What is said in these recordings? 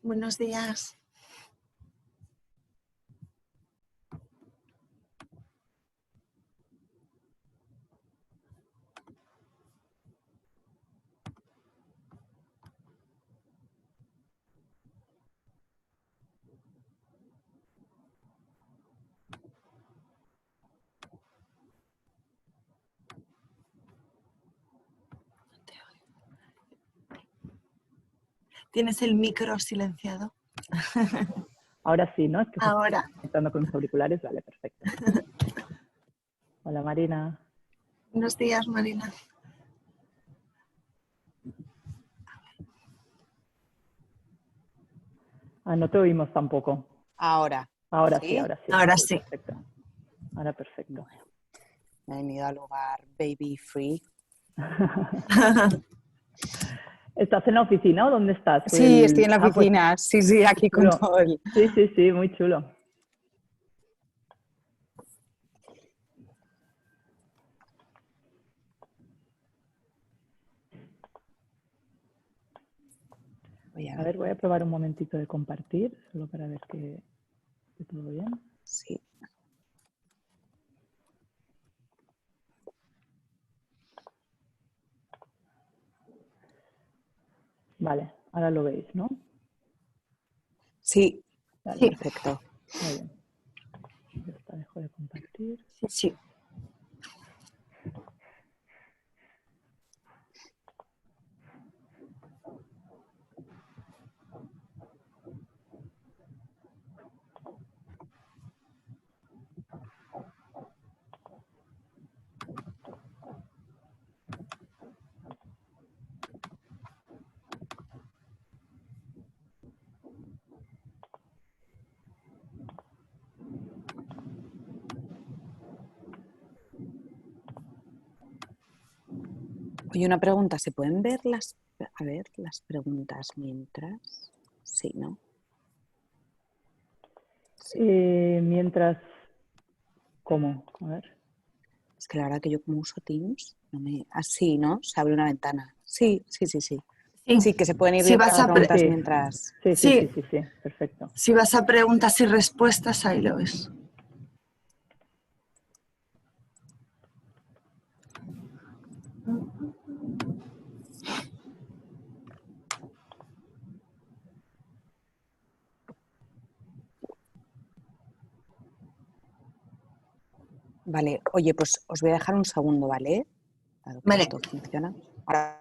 Buenos días. ¿Tienes el micro silenciado? Ahora sí, ¿no? Es que Ahora. estoy conectando con mis auriculares. Vale, perfecto. Hola, Marina. Buenos días, Marina. Ah, no te oímos tampoco. Ahora. Ahora ¿Sí? sí, ahora sí. Ahora sí. Perfecto. Ahora perfecto. Me he venido al lugar baby free. ¿Estás en la oficina o dónde estás? Sí, estoy en la Pues, oficina. Sí, aquí con chulo. todo el... Sí, muy chulo. A ver, voy a probar un momentito de compartir, solo para ver que todo bien. Sí. Vale, ahora lo veis, ¿no? Sí, Vale, Sí. perfecto. muy bien. Ya está, dejo de compartir. Sí. Oye, una pregunta. ¿Se pueden ver las preguntas mientras? Sí, ¿no? Sí. Mientras... ¿Cómo? A ver. Es que la verdad que yo como uso Teams, no me... Así, ¿no? Se abre una ventana. Sí. Sí, que se pueden ir Si viendo vas las a preguntas sí. mientras... Sí, perfecto. Si vas a preguntas y respuestas, ahí lo ves. Vale, oye, pues os voy a dejar un segundo, ¿vale? Claro que Vale. esto funciona. Ahora...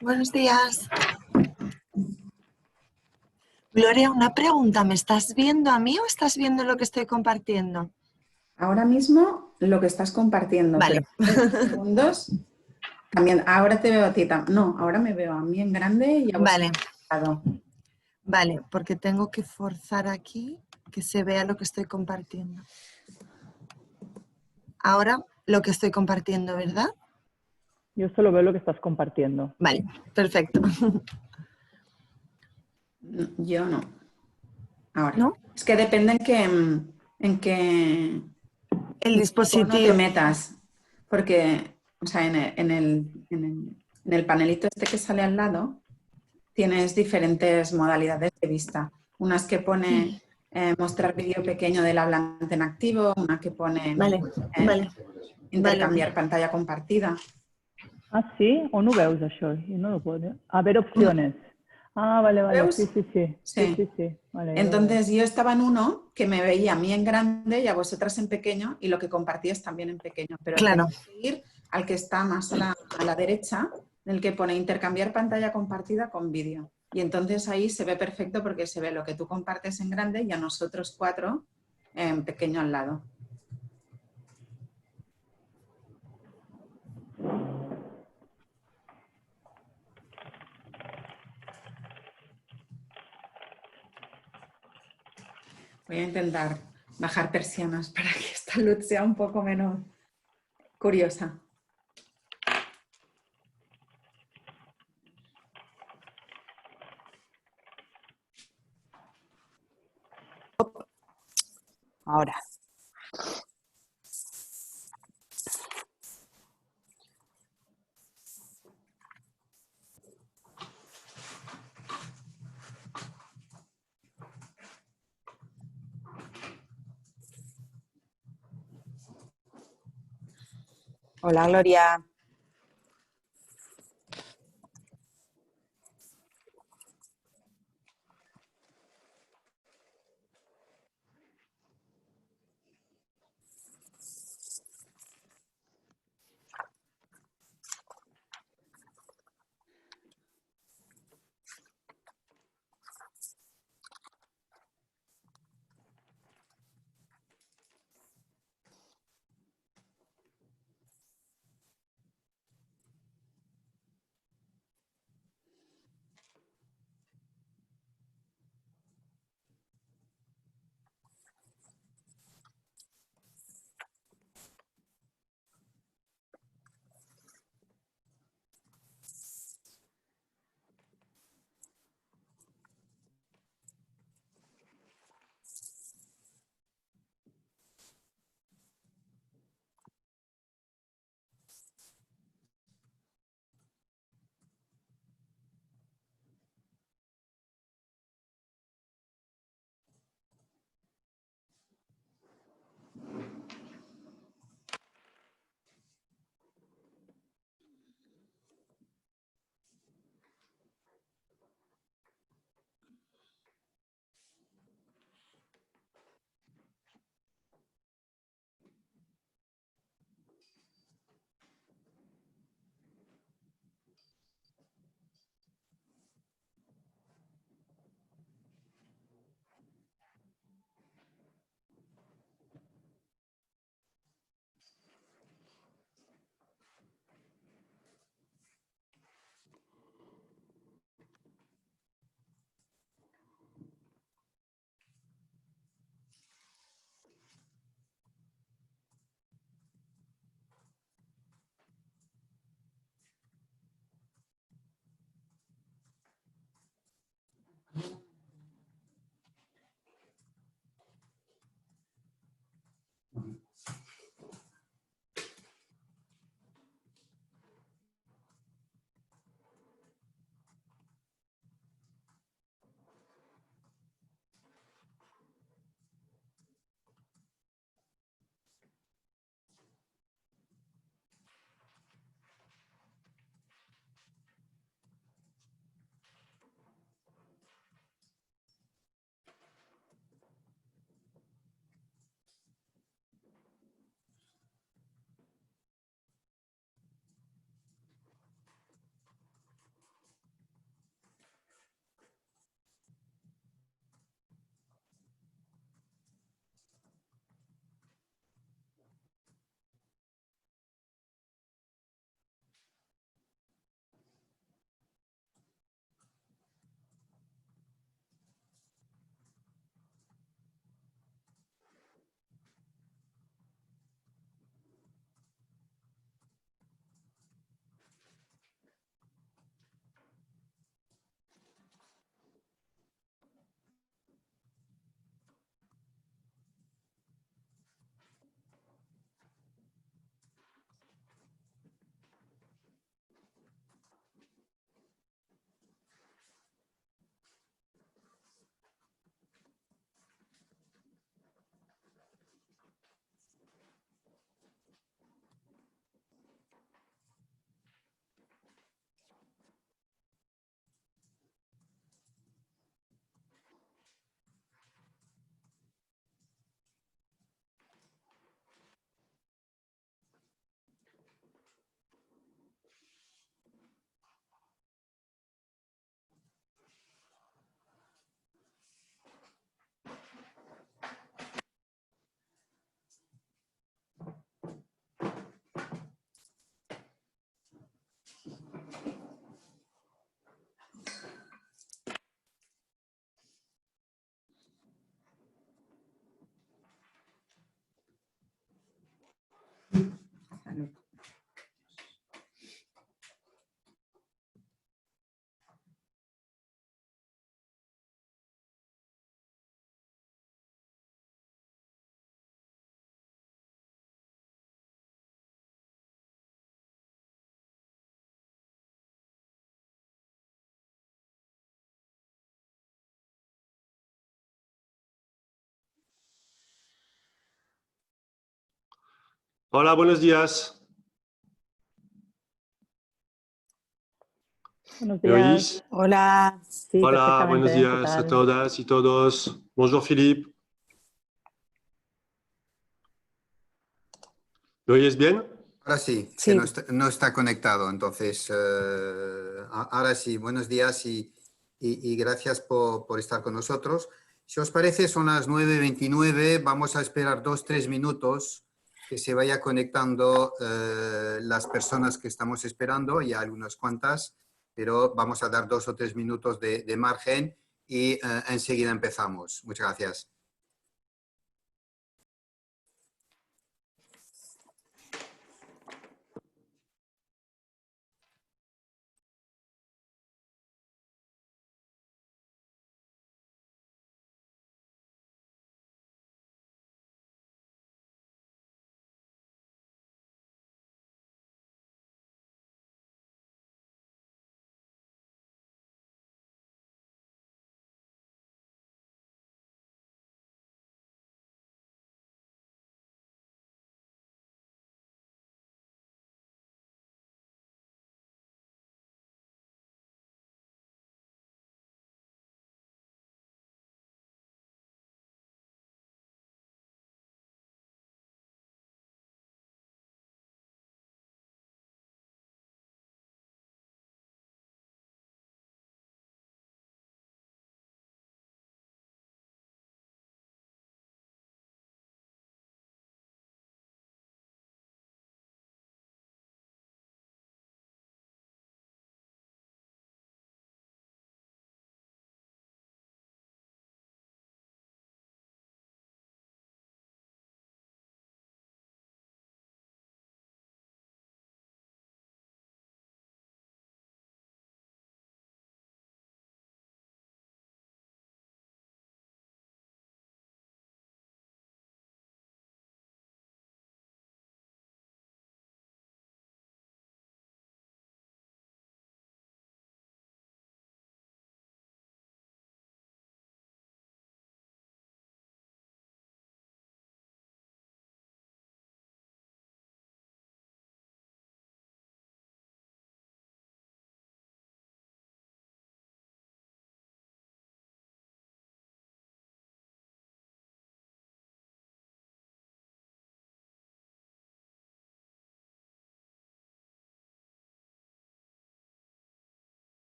Buenos días. Gloria, una pregunta. ¿Me estás viendo a mí o estás viendo lo que estoy compartiendo? Ahora mismo lo que estás compartiendo, Vale. pero en segundos también. Ahora te veo a ti. No, ahora me veo a mí en grande y a Vale. vosotros. Vale, porque tengo que forzar aquí que se vea lo que estoy compartiendo. Ahora lo que estoy compartiendo, ¿verdad? Yo solo veo lo que estás compartiendo. Vale, perfecto. Yo no. Ahora. ¿No? Es que depende en qué El no te dispositivo. metas, porque, o sea, en el panelito este que sale al lado, tienes diferentes modalidades de vista. Unas que pone mostrar vídeo pequeño del hablante en activo, una que pone Vale, vale. intercanviar vale. pantalla compartida. Ah, sí? On ho veus, això? Jo no lo puedo ver. A ver opciones. Ah, vale, vale. ¿Veus? Sí, sí, sí. Sí. Sí, sí, sí. Vale, ya lo veo. Entonces yo estaba en uno que me veía a mí en grande y a vosotras en pequeño y lo que compartías también en pequeño, pero Claro. tenéis que ir al que está más a la derecha, en el que pone intercambiar pantalla compartida con vídeo. Y entonces ahí se ve perfecto porque se ve lo que tú compartes en grande y a nosotros 4 en pequeño al lado. Voy a intentar bajar persianas para que esta luz sea un poco menos curiosa. Ahora. Hola, Gloria. Salud. Hola, buenos días. Buenos ¿Me días. oís? Hola. Sí, Hola, buenos perfectamente. ¿Qué días a tal? todas y todos. Bonjour Philippe. ¿Me oyes bien? Ahora sí, que Sí, no está conectado. Entonces, ahora sí, buenos días y gracias por estar con nosotros. Si os parece, son las 9:29. Vamos a esperar 2, 3 minutos que se vaya conectando las personas que estamos esperando, ya algunas cuantas, pero vamos a dar 2 o 3 minutos de margen y enseguida empezamos. Muchas gracias.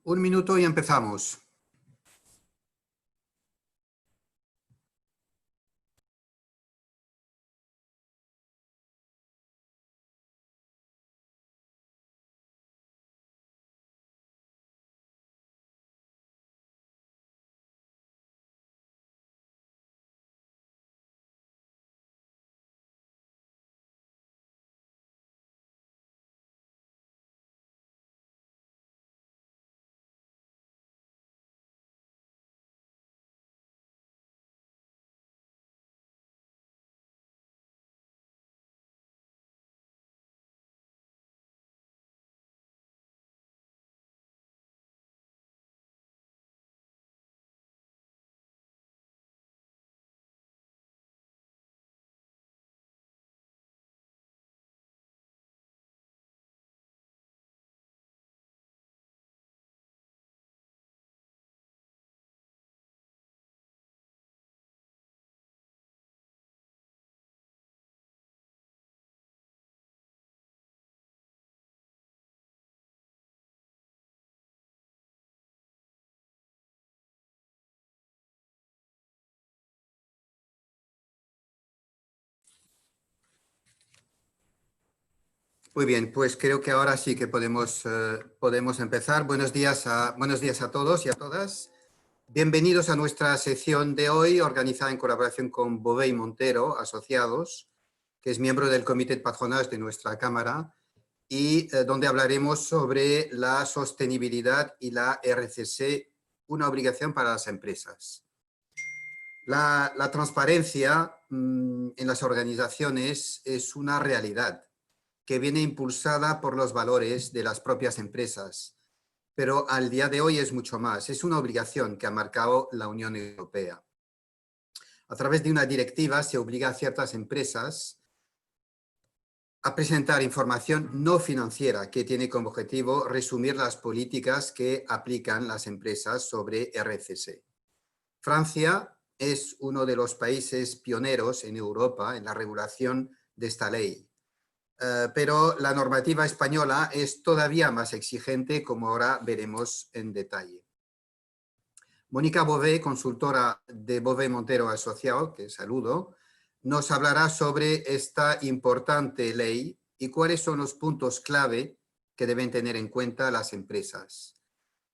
Un minuto y empezamos. Muy bien, pues creo que ahora sí que podemos empezar. Buenos días a todos y a todas. Bienvenidos a nuestra sección de hoy, organizada en colaboración con Bové y Montero, asociados, que es miembro del comité de patronage de nuestra Cámara, y donde hablaremos sobre la sostenibilidad y la RCC, una obligación para las empresas. La transparencia en las organizaciones es una realidad que viene impulsada por los valores de las propias empresas, pero al día de hoy es mucho más. Es una obligación que ha marcado la Unión Europea. A través de una directiva se obliga a ciertas empresas a presentar información no financiera que tiene como objetivo resumir las políticas que aplican las empresas sobre RCC. Francia es uno de los países pioneros en Europa en la regulación de esta ley. Pero la normativa española es todavía más exigente, como ahora veremos en detalle. Mónica Bové, consultora de Bové Montero Asociado, que saludo, nos hablará sobre esta importante ley y cuáles son los puntos clave que deben tener en cuenta las empresas.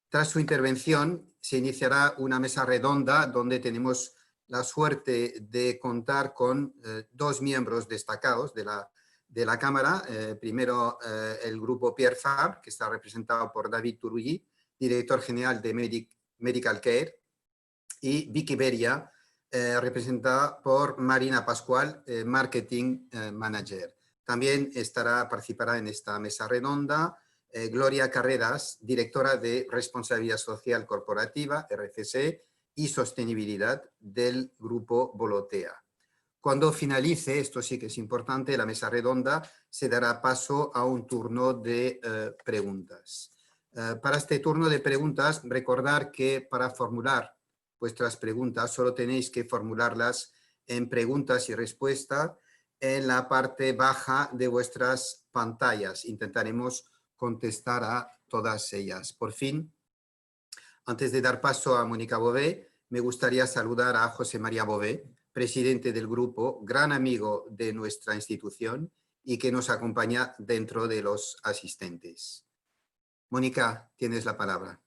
Tras su intervención, se iniciará una mesa redonda donde tenemos la suerte de contar con dos miembros destacados de la Cámara. Primero, el grupo Pierre Fabre, que está representado por David Turulli, director general de Medical Care, y Vicky Beria, representada por Marina Pascual, Marketing Manager. También participará en esta mesa redonda Gloria Carreras, directora de Responsabilidad Social Corporativa, RCC, y Sostenibilidad del Grupo Volotea. Cuando finalice, esto sí que es importante, la mesa redonda, se dará paso a un turno de preguntas. Para este turno de preguntas, recordar que para formular vuestras preguntas solo tenéis que formularlas en preguntas y respuestas en la parte baja de vuestras pantallas. Intentaremos contestar a todas ellas. Por fin, antes de dar paso a Mónica Bové, me gustaría saludar a José María Bové, presidente del grupo, gran amigo de nuestra institución y que nos acompaña dentro de los asistentes. Mónica, tienes la palabra.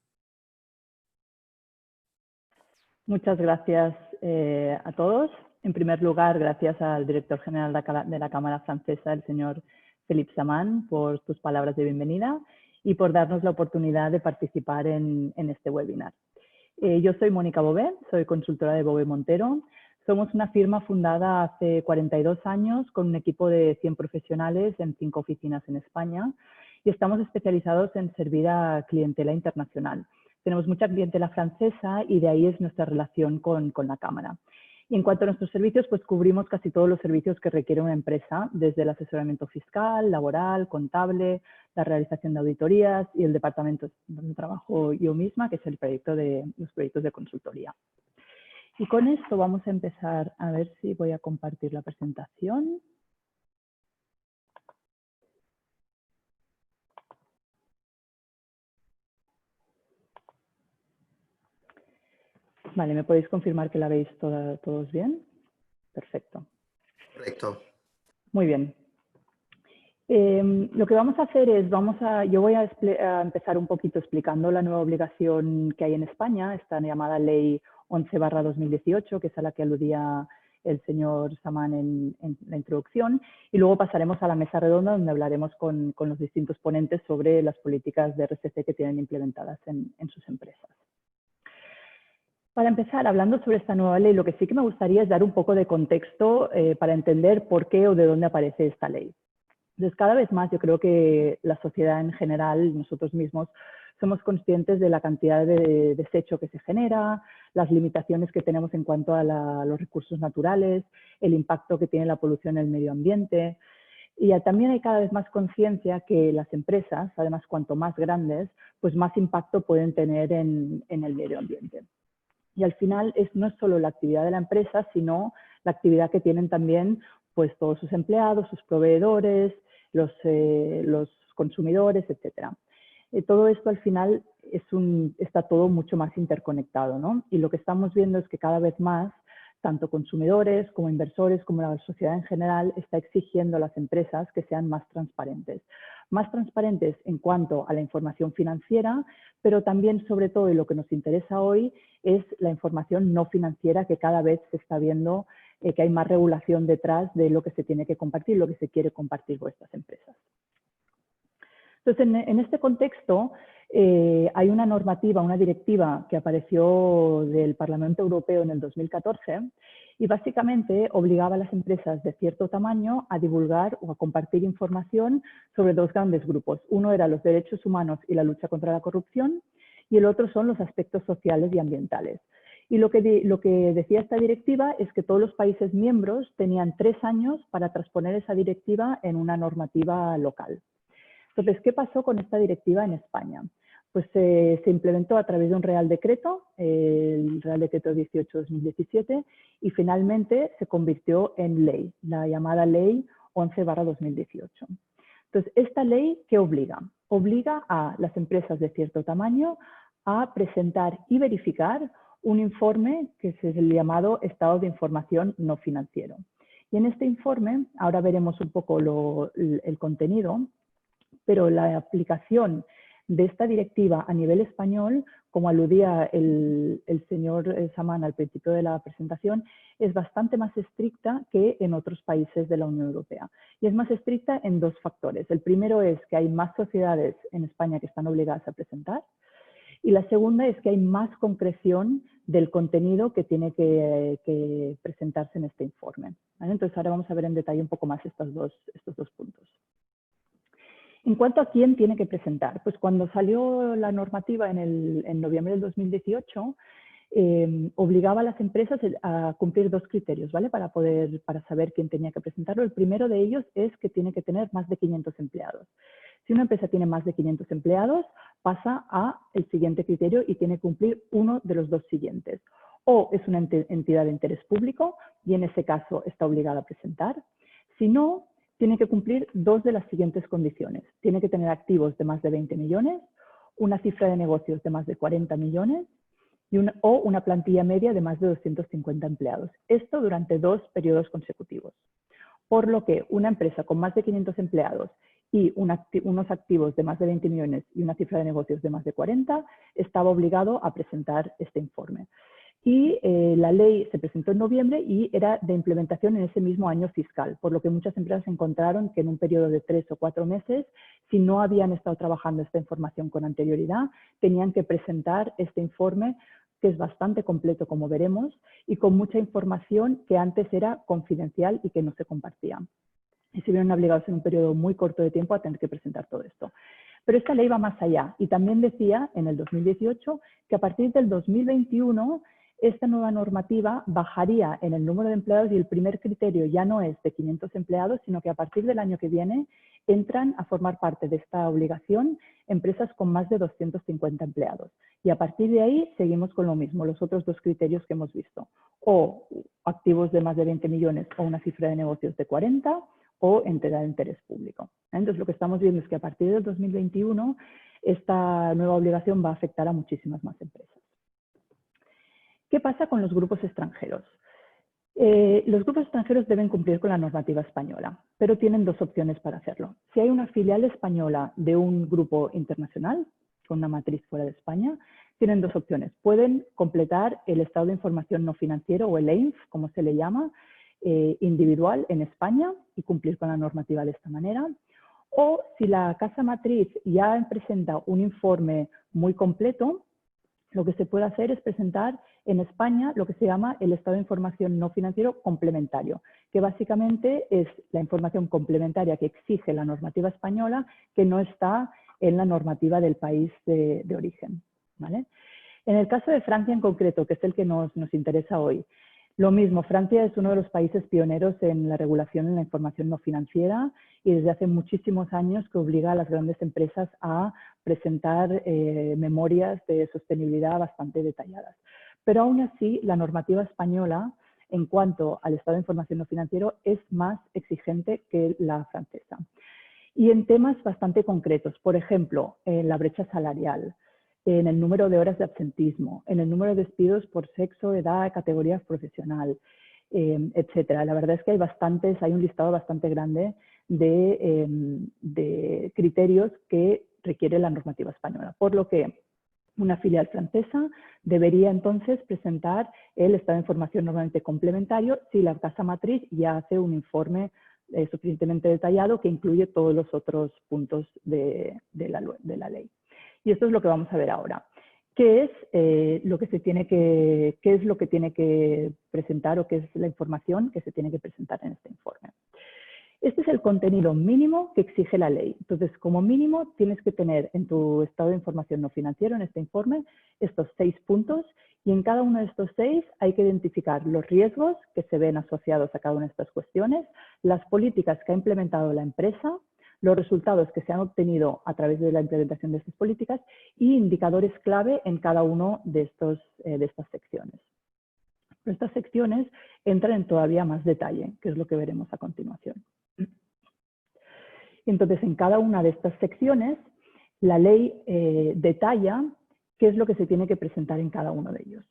Muchas gracias a todos. En primer lugar, gracias al director general de la Cámara Francesa, el señor Philippe Saman, por sus palabras de bienvenida y por darnos la oportunidad de participar en este webinar. Yo soy Mónica Bové, soy consultora de Bové Montero. Somos una firma fundada hace 42 años con un equipo de 100 profesionales en 5 oficinas en España y estamos especializados en servir a clientela internacional. Tenemos mucha clientela francesa y de ahí es nuestra relación con la Cámara. Y en cuanto a nuestros servicios, pues cubrimos casi todos los servicios que requiere una empresa, desde el asesoramiento fiscal, laboral, contable, la realización de auditorías y el departamento donde trabajo yo misma, que es los proyectos de consultoría. Y con esto vamos a empezar a ver si voy a compartir la presentación. Vale, ¿me podéis confirmar que la veis todos bien? Perfecto. Correcto. Muy bien. Lo que vamos a hacer es, yo voy a empezar un poquito explicando la nueva obligación que hay en España, esta llamada Ley 11/2018, que es a la que aludía el señor Saman en la introducción, y luego pasaremos a la mesa redonda donde hablaremos con los distintos ponentes sobre las políticas de RCC que tienen implementadas en sus empresas. Para empezar, hablando sobre esta nueva ley, lo que sí que me gustaría es dar un poco de contexto para entender por qué o de dónde aparece esta ley. Entonces, cada vez más yo creo que la sociedad en general, nosotros mismos, somos conscientes de la cantidad de desecho que se genera, las limitaciones que tenemos en cuanto a los recursos naturales, el impacto que tiene la polución en el medio ambiente. Y también hay cada vez más conciencia que las empresas, además cuanto más grandes, pues más impacto pueden tener en el medio ambiente. Y al final no es solo la actividad de la empresa, sino la actividad que tienen también pues, todos sus empleados, sus proveedores, los consumidores, etc. Todo esto al final está todo mucho más interconectado, ¿no? Y lo que estamos viendo es que cada vez más tanto consumidores como inversores, como la sociedad en general, está exigiendo a las empresas que sean más transparentes. Más transparentes en cuanto a la información financiera, pero también, sobre todo, y lo que nos interesa hoy, es la información no financiera, que cada vez se está viendo que hay más regulación detrás de lo que se tiene que compartir, lo que se quiere compartir con estas empresas. Entonces, en este contexto, hay una normativa, una directiva que apareció del Parlamento Europeo en el 2014 y básicamente obligaba a las empresas de cierto tamaño a divulgar o a compartir información sobre dos grandes grupos. Uno era los derechos humanos y la lucha contra la corrupción y el otro son los aspectos sociales y ambientales. Y lo que decía esta directiva es que todos los países miembros tenían 3 años para transponer esa directiva en una normativa local. Entonces, ¿qué pasó con esta directiva en España? Pues se implementó a través de un Real Decreto, el Real Decreto 18/2017, y finalmente se convirtió en ley, la llamada Ley 11/2018. Entonces, ¿esta ley qué obliga? Obliga a las empresas de cierto tamaño a presentar y verificar un informe que es el llamado Estado de Información No Financiero. Y en este informe, ahora veremos un poco el contenido, pero la aplicación de esta directiva a nivel español, como aludía el señor Samán al principio de la presentación, es bastante más estricta que en otros países de la Unión Europea. Y es más estricta en 2 factores. El primero es que hay más sociedades en España que están obligadas a presentar. Y la segunda es que hay más concreción del contenido que tiene que presentarse en este informe, ¿vale? Entonces ahora vamos a ver en detalle un poco más estos dos puntos. En cuanto a quién tiene que presentar, pues cuando salió la normativa en noviembre del 2018, obligaba a las empresas a cumplir 2 criterios, ¿vale? Para saber quién tenía que presentarlo. El primero de ellos es que tiene que tener más de 500 empleados. Si una empresa tiene más de 500 empleados, pasa al siguiente criterio y tiene que cumplir uno de los 2 siguientes. O es una entidad de interés público y en ese caso está obligada a presentar. Si no, tiene que cumplir 2 de las siguientes condiciones. Tiene que tener activos de más de 20 millones, una cifra de negocios de más de 40 millones o una plantilla media de más de 250 empleados. Esto durante 2 periodos consecutivos. Por lo que una empresa con más de 500 empleados y unos activos de más de 20 millones y una cifra de negocios de más de 40, estaba obligado a presentar este informe. Y la ley se presentó en noviembre y era de implementación en ese mismo año fiscal, por lo que muchas empresas encontraron que en un periodo de 3 o 4 meses, si no habían estado trabajando esta información con anterioridad, tenían que presentar este informe, que es bastante completo, como veremos, y con mucha información que antes era confidencial y que no se compartía. Y se vieron obligados en un periodo muy corto de tiempo a tener que presentar todo esto. Pero esta ley va más allá y también decía en el 2018 que a partir del 2021 esta nueva normativa bajaría en el número de empleados y el primer criterio ya no es de 500 empleados, sino que a partir del año que viene entran a formar parte de esta obligación empresas con más de 250 empleados. Y a partir de ahí seguimos con lo mismo, los otros 2 criterios que hemos visto. O activos de más de 20 millones o una cifra de negocios de 40 o entidad de interés público. Entonces lo que estamos viendo es que a partir del 2021 esta nueva obligación va a afectar a muchísimas más empresas. ¿Qué pasa con los grupos extranjeros? Los grupos extranjeros deben cumplir con la normativa española, pero tienen 2 opciones para hacerlo. Si hay una filial española de un grupo internacional, con una matriz fuera de España, tienen 2 opciones. Pueden completar el Estado de Información No Financiero, o el EINF, como se le llama, individual en España y cumplir con la normativa de esta manera. O si la casa matriz ya presenta un informe muy completo, lo que se puede hacer es presentar en España lo que se llama el Estado de Información No Financiero complementario, que básicamente es la información complementaria que exige la normativa española que no está en la normativa del país de origen, ¿vale? En el caso de Francia en concreto, que es el que nos interesa hoy, lo mismo, Francia es uno de los países pioneros en la regulación en la información no financiera y desde hace muchísimos años que obliga a las grandes empresas a presentar memorias de sostenibilidad bastante detalladas. Pero aún así, la normativa española, en cuanto al Estado de Información no Financiero, es más exigente que la francesa. Y en temas bastante concretos, por ejemplo, en la brecha salarial, en el número de horas de absentismo, en el número de despidos por sexo, edad, categoría profesional, etcétera. La verdad es que hay un listado bastante grande de criterios que requiere la normativa española, por lo que una filial francesa debería entonces presentar el estado de información normalmente complementario si la casa matriz ya hace un informe suficientemente detallado que incluye todos los otros puntos de la ley. Y esto es lo que vamos a ver ahora. ¿Qué es lo que tiene que presentar o qué es la información que se tiene que presentar en este informe? Este es el contenido mínimo que exige la ley. Entonces, como mínimo, tienes que tener en tu estado de información no financiero, en este informe, estos 6 puntos, y en cada uno de estos 6 hay que identificar los riesgos que se ven asociados a cada una de estas cuestiones, las políticas que ha implementado la empresa, los resultados que se han obtenido a través de la implementación de estas políticas y indicadores clave en cada uno de estas secciones. Pero estas secciones entran en todavía más detalle, que es lo que veremos a continuación. Entonces, en cada una de estas secciones, la ley detalla qué es lo que se tiene que presentar en cada uno de ellos.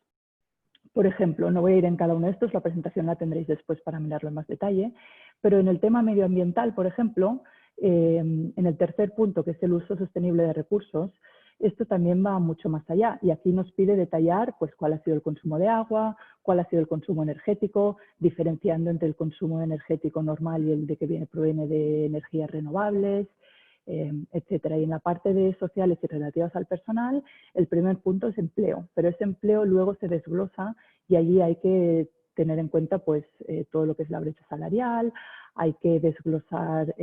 Por ejemplo, no voy a ir en cada uno de estos, la presentación la tendréis después para mirarlo en más detalle, pero en el tema medioambiental, por ejemplo, en el tercer punto, que es el uso sostenible de recursos, esto también va mucho más allá y aquí nos pide detallar pues, cuál ha sido el consumo de agua, cuál ha sido el consumo energético, diferenciando entre el consumo energético normal y el de que proviene de energías renovables, etcétera. Y en la parte de sociales y relativas al personal, el primer punto es empleo, pero ese empleo luego se desglosa y allí hay que tener en cuenta pues, todo lo que es la brecha salarial, hay que desglosar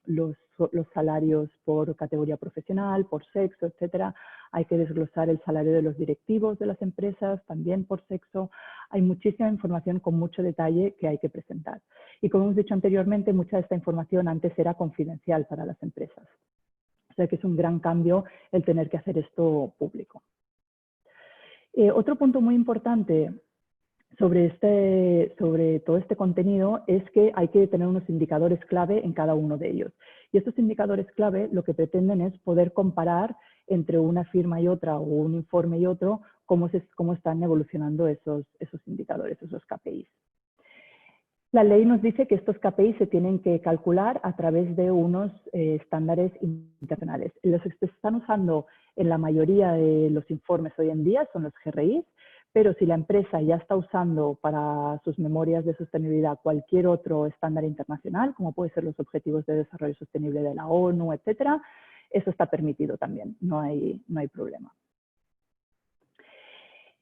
los salarios por categoría profesional, por sexo, etcétera. Hay que desglosar el salario de los directivos de las empresas, también por sexo. Hay muchísima información con mucho detalle que hay que presentar. Y como hemos dicho anteriormente, mucha de esta información antes era confidencial para las empresas. O sea que es un gran cambio el tener que hacer esto público. Otro punto muy importante sobre todo este contenido es que hay que tener unos indicadores clave en cada uno de ellos. Y estos indicadores clave lo que pretenden es poder comparar entre una firma y otra o un informe y otro cómo están evolucionando esos indicadores, esos KPIs. La ley nos dice que estos KPIs se tienen que calcular a través de unos estándares internacionales. Los que se están usando en la mayoría de los informes hoy en día son los GRI, pero si la empresa ya está usando para sus memorias de sostenibilidad cualquier otro estándar internacional, como puede ser los Objetivos de Desarrollo Sostenible de la ONU, etcétera, eso está permitido también, no hay problema.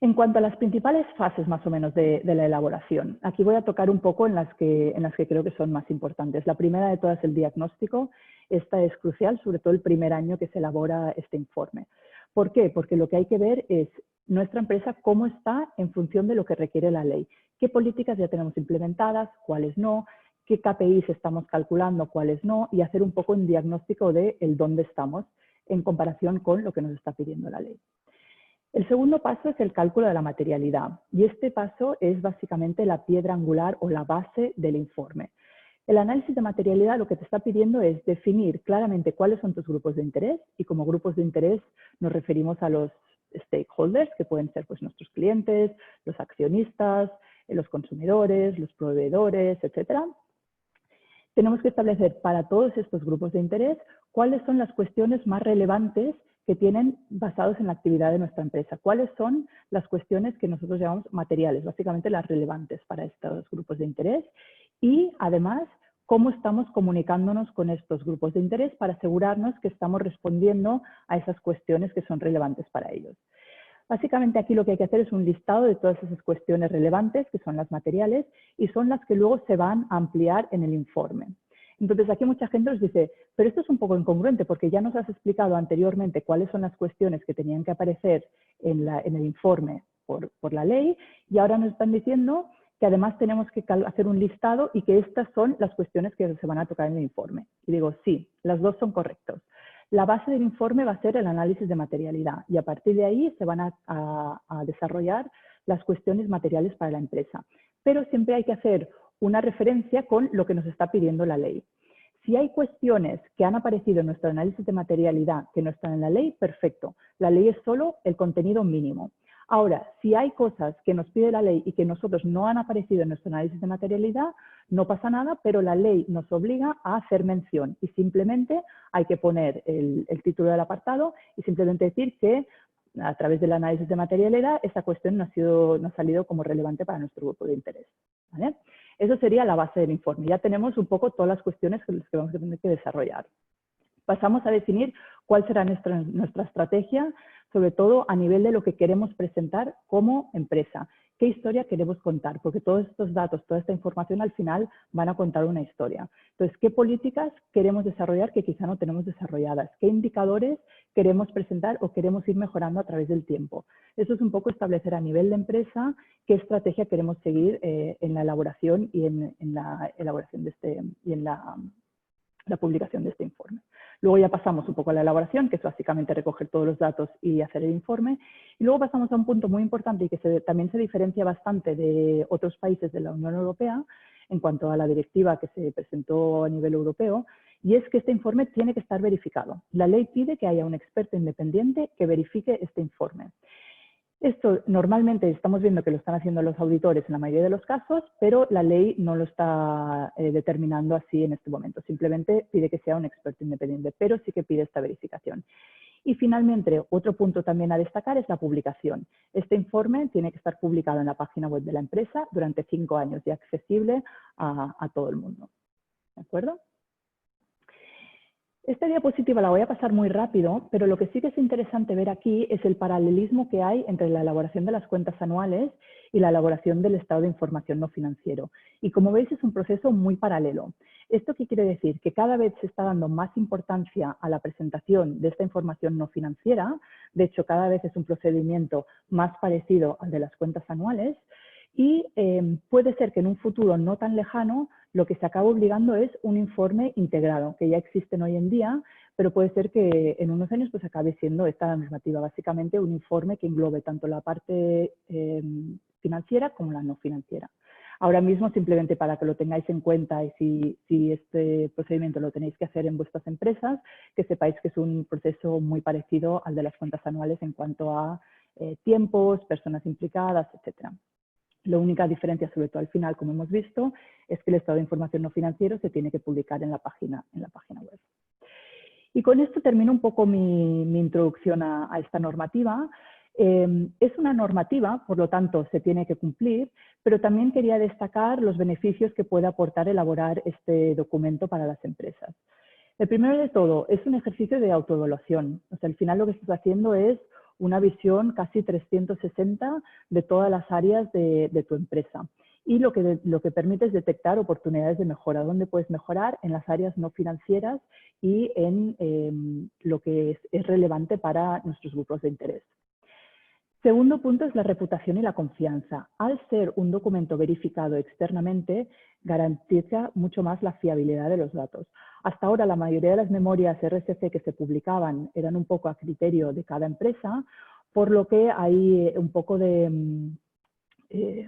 En cuanto a las principales fases más o menos de la elaboración, aquí voy a tocar un poco en las que creo que son más importantes. La primera de todas es el diagnóstico. Esta es crucial, sobre todo el primer año que se elabora este informe. ¿Por qué? Porque lo que hay que ver es nuestra empresa cómo está en función de lo que requiere la ley. ¿Qué políticas ya tenemos implementadas? ¿Cuáles no? ¿Qué KPIs estamos calculando? ¿Cuáles no? Y hacer un poco un diagnóstico de el dónde estamos en comparación con lo que nos está pidiendo la ley. El segundo paso es el cálculo de la materialidad. Y este paso es básicamente la piedra angular o la base del informe. El análisis de materialidad lo que te está pidiendo es definir claramente cuáles son tus grupos de interés. Y como grupos de interés nos referimos a los stakeholders, que pueden ser pues, nuestros clientes, los accionistas, los consumidores, los proveedores, etcétera. Tenemos que establecer para todos estos grupos de interés cuáles son las cuestiones más relevantes que tienen basados en la actividad de nuestra empresa. ¿Cuáles son las cuestiones que nosotros llamamos materiales, básicamente las relevantes para estos grupos de interés? Y además, cómo estamos comunicándonos con estos grupos de interés para asegurarnos que estamos respondiendo a esas cuestiones que son relevantes para ellos. Básicamente aquí lo que hay que hacer es un listado de todas esas cuestiones relevantes, que son las materiales, y son las que luego se van a ampliar en el informe. Entonces aquí mucha gente nos dice, pero esto es un poco incongruente porque ya nos has explicado anteriormente cuáles son las cuestiones que tenían que aparecer en el informe por la ley y ahora nos están diciendo que además tenemos que hacer un listado y que estas son las cuestiones que se van a tocar en el informe. Y digo, sí, las dos son correctos. La base del informe va a ser el análisis de materialidad y a partir de ahí se van a desarrollar las cuestiones materiales para la empresa. Pero siempre hay que hacer una referencia con lo que nos está pidiendo la ley. Si hay cuestiones que han aparecido en nuestro análisis de materialidad que no están en la ley, perfecto. La ley es solo el contenido mínimo. Ahora, si hay cosas que nos pide la ley y que nosotros no han aparecido en nuestro análisis de materialidad, no pasa nada, pero la ley nos obliga a hacer mención y simplemente hay que poner el título del apartado y simplemente decir que a través del análisis de materialidad esta cuestión no ha salido como relevante para nuestro grupo de interés, ¿vale? Eso sería la base del informe. Ya tenemos un poco todas las cuestiones que vamos a tener que desarrollar. Pasamos a definir cuál será nuestra estrategia, sobre todo a nivel de lo que queremos presentar como empresa. ¿Qué historia queremos contar? Porque todos estos datos, toda esta información al final van a contar una historia. Entonces, ¿qué políticas queremos desarrollar que quizá no tenemos desarrolladas? ¿Qué indicadores queremos presentar o queremos ir mejorando a través del tiempo? Eso es un poco establecer a nivel de empresa qué estrategia queremos seguir en la elaboración y en la elaboración de la publicación de este informe. Luego ya pasamos un poco a la elaboración, que es básicamente recoger todos los datos y hacer el informe. Y luego pasamos a un punto muy importante y que también se diferencia bastante de otros países de la Unión Europea en cuanto a la directiva que se presentó a nivel europeo, y es que este informe tiene que estar verificado. La ley pide que haya un experto independiente que verifique este informe. Esto normalmente estamos viendo que lo están haciendo los auditores en la mayoría de los casos, pero la ley no lo está determinando así en este momento. Simplemente pide que sea un experto independiente, pero sí que pide esta verificación. Y finalmente, otro punto también a destacar es la publicación. Este informe tiene que estar publicado en la página web de la empresa durante 5 años y accesible a todo el mundo. ¿De acuerdo? Esta diapositiva la voy a pasar muy rápido, pero lo que sí que es interesante ver aquí es el paralelismo que hay entre la elaboración de las cuentas anuales y la elaboración del estado de información no financiero. Y como veis es un proceso muy paralelo. ¿Esto qué quiere decir? Que cada vez se está dando más importancia a la presentación de esta información no financiera. De hecho, cada vez es un procedimiento más parecido al de las cuentas anuales. Y puede ser que en un futuro no tan lejano lo que se acabe obligando es un informe integrado, que ya existen hoy en día, pero puede ser que en unos años pues acabe siendo esta normativa, básicamente un informe que englobe tanto la parte financiera como la no financiera. Ahora mismo, simplemente para que lo tengáis en cuenta y si este procedimiento lo tenéis que hacer en vuestras empresas, que sepáis que es un proceso muy parecido al de las cuentas anuales en cuanto a tiempos, personas implicadas, etcétera. La única diferencia, sobre todo al final, como hemos visto, es que el estado de información no financiero se tiene que publicar en la página web. Y con esto termino un poco mi introducción a esta normativa. Es una normativa, por lo tanto, se tiene que cumplir, pero también quería destacar los beneficios que puede aportar elaborar este documento para las empresas. El primero de todo, es un ejercicio de autoevaluación. O sea, al final lo que estás haciendo es una visión casi 360 de todas las áreas de tu empresa. Y lo que permite es detectar oportunidades de mejora, dónde puedes mejorar en las áreas no financieras y en lo que es relevante para nuestros grupos de interés. Segundo punto es la reputación y la confianza. Al ser un documento verificado externamente, garantiza mucho más la fiabilidad de los datos. Hasta ahora la mayoría de las memorias RSC que se publicaban eran un poco a criterio de cada empresa, por lo que hay un poco de...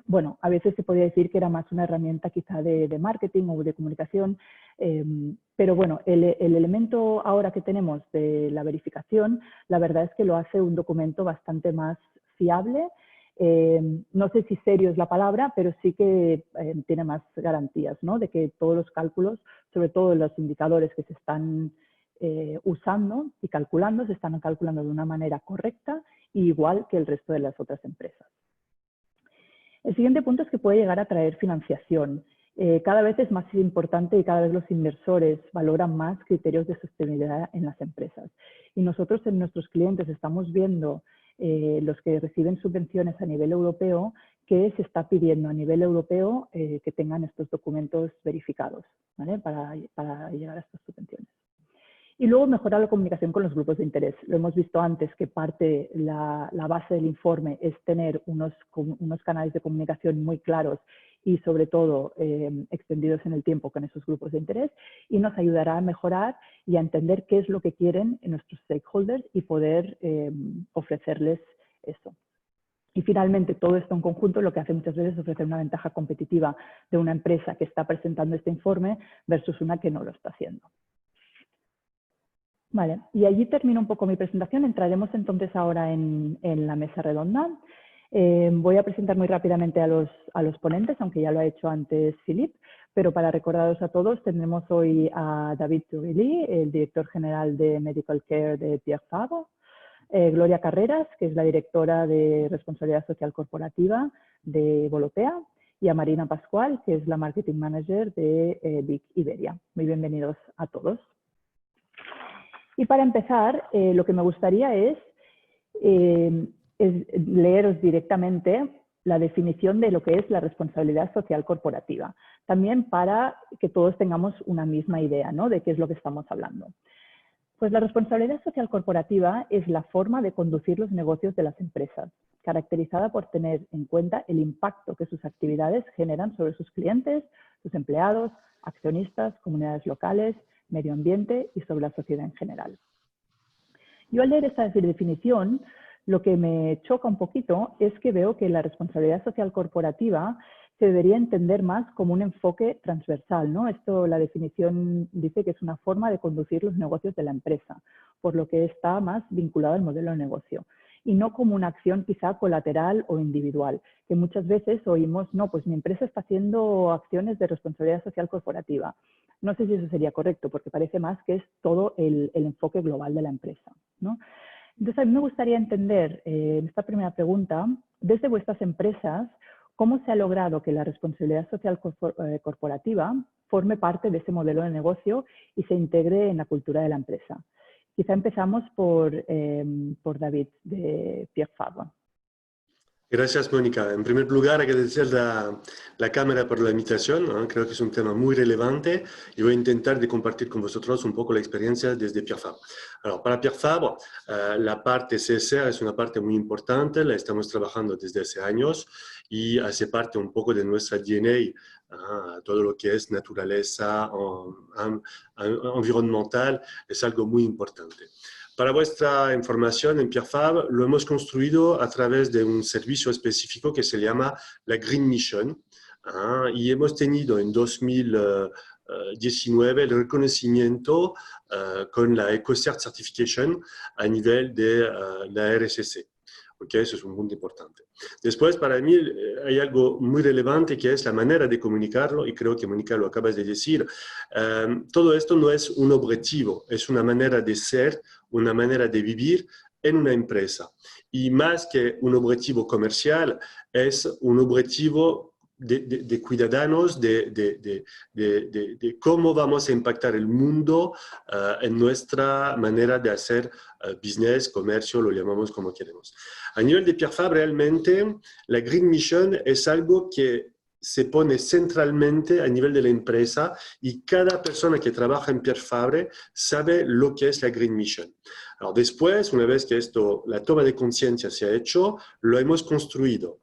bueno, a veces se podría decir que era más una herramienta quizá de marketing o de comunicación, pero bueno, el elemento ahora que tenemos de la verificación, la verdad es que lo hace un documento bastante más fiable. No sé si serio es la palabra, pero sí que tiene más garantías, ¿no? De que todos los cálculos, sobre todo los indicadores que se están usando y calculando, se están calculando de una manera correcta y igual que el resto de las otras empresas. El siguiente punto es que puede llegar a traer financiación. Cada vez es más importante y cada vez los inversores valoran más criterios de sostenibilidad en las empresas. Y nosotros en nuestros clientes estamos viendo los que reciben subvenciones a nivel europeo, que se está pidiendo a nivel europeo que tengan estos documentos verificados, ¿vale? para llegar a estas subvenciones. Y luego mejorar la comunicación con los grupos de interés. Lo hemos visto antes que la base del informe es tener unos canales de comunicación muy claros y sobre todo extendidos en el tiempo con esos grupos de interés, y nos ayudará a mejorar y a entender qué es lo que quieren nuestros stakeholders y poder ofrecerles eso. Y finalmente, todo esto en conjunto lo que hace muchas veces es ofrecer una ventaja competitiva de una empresa que está presentando este informe versus una que no lo está haciendo. Vale, y allí termino un poco mi presentación. Entraremos entonces ahora en la mesa redonda. Voy a presentar muy rápidamente a los ponentes, aunque ya lo ha hecho antes Philippe, pero para recordaros a todos, tenemos hoy a David Turili, el director general de Medical Care de Pierre Fabre, Gloria Carreras, que es la directora de Responsabilidad Social Corporativa de Volotea, y a Marina Pascual, que es la Marketing Manager de Big Iberia. Muy bienvenidos a todos. Y para empezar, lo que me gustaría es leeros directamente la definición de lo que es la responsabilidad social corporativa, también para que todos tengamos una misma idea, ¿no?, de qué es lo que estamos hablando. Pues la responsabilidad social corporativa es la forma de conducir los negocios de las empresas, caracterizada por tener en cuenta el impacto que sus actividades generan sobre sus clientes, sus empleados, accionistas, comunidades locales, medio ambiente y sobre la sociedad en general. Yo al leer esta definición, lo que me choca un poquito es que veo que la responsabilidad social corporativa se debería entender más como un enfoque transversal, ¿no? Esto, la definición dice que es una forma de conducir los negocios de la empresa, por lo que está más vinculado al modelo de negocio, y no como una acción quizá colateral o individual, que muchas veces oímos, no, pues mi empresa está haciendo acciones de responsabilidad social corporativa. No sé si eso sería correcto, porque parece más que es todo el enfoque global de la empresa, ¿no? Entonces, a mí me gustaría entender, en esta primera pregunta, desde vuestras empresas, ¿cómo se ha logrado que la responsabilidad social corporativa forme parte de ese modelo de negocio y se integre en la cultura de la empresa? Quizá empezamos por David, de Pierre Fabre. Gracias, Mónica. En primer lugar, agradecer la Cámara por la invitación, ¿no? Creo que es un tema muy relevante y voy a intentar de compartir con vosotros un poco la experiencia desde Pierre Fabre. Para Pierre Fabre, la parte CSR es una parte muy importante, la estamos trabajando desde hace años y hace parte un poco de nuestra DNA, todo lo que es naturaleza, environmental, es algo muy importante. Para vuestra información, en Pierre Fabre lo hemos construido a través de un servicio específico que se llama la Green Mission, y hemos tenido en 2019 el reconocimiento con la EcoCert Certification a nivel de la RSC. Okay, eso es un punto importante. Después, para mí, hay algo muy relevante que es la manera de comunicarlo, y creo que Mónica lo acabas de decir. Todo esto no es un objetivo, es una manera de ser, una manera de vivir en una empresa. Y más que un objetivo comercial, es un objetivo de ciudadanos, de cómo vamos a impactar el mundo en nuestra manera de hacer business, comercio, lo llamamos como queremos. A nivel de Pierre Fabre, realmente, la Green Mission es algo que se pone centralmente a nivel de la empresa y cada persona que trabaja en Pierre Fabre sabe lo que es la Green Mission. Después, una vez que la toma de conciencia se ha hecho, lo hemos construido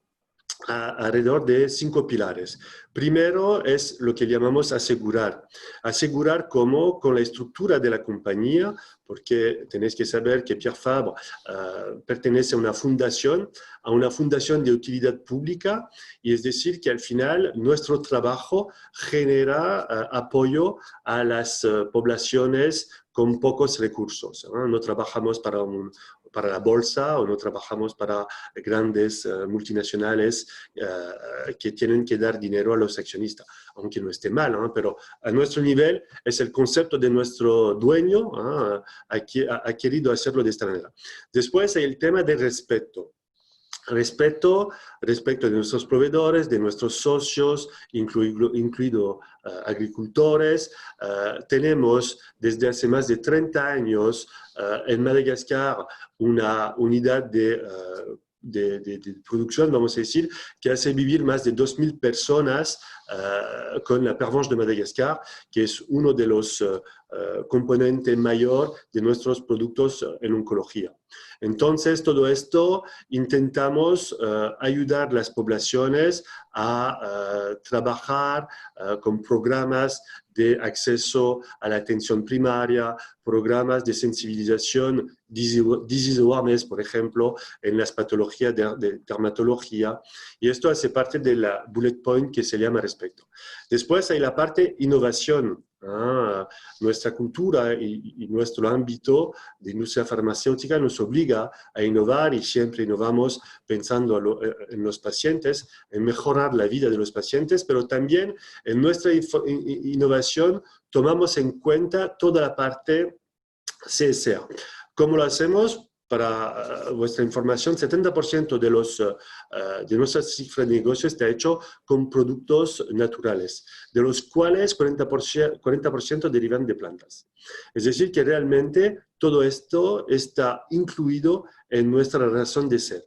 alrededor de 5 pilares. Primero es lo que llamamos asegurar. Asegurar como con la estructura de la compañía, porque tenéis que saber que Pierre Fabre pertenece a una fundación de utilidad pública, y es decir que al final nuestro trabajo genera apoyo a las poblaciones con pocos recursos. No trabajamos para la bolsa o no trabajamos para grandes multinacionales que tienen que dar dinero a los accionistas, aunque no esté mal, ¿no? Pero a nuestro nivel es el concepto de nuestro dueño, ha querido hacerlo de esta manera. Después hay el tema del respeto. Respeto de nuestros proveedores, de nuestros socios, incluido agricultores. Tenemos desde hace más de 30 años en Madagascar una unidad de producción, vamos a decir, que hace vivir más de 2.000 personas con la Pervenche de Madagascar, que es uno de los componente mayor de nuestros productos en oncología. Entonces, todo esto intentamos ayudar a las poblaciones a trabajar con programas de acceso a la atención primaria, programas de sensibilización, disease awareness, por ejemplo, en las patologías de dermatología. Y esto hace parte de la bullet point que se llama respecto. Después hay la parte innovación. Nuestra cultura y nuestro ámbito de industria farmacéutica nos obliga a innovar y siempre innovamos pensando en los pacientes, en mejorar la vida de los pacientes, pero también en nuestra innovación tomamos en cuenta toda la parte CSA. ¿Cómo lo hacemos? Para vuestra información, 70% de nuestra cifra de negocio está hecho con productos naturales, de los cuales 40% derivan de plantas. Es decir, que realmente todo esto está incluido en nuestra razón de ser.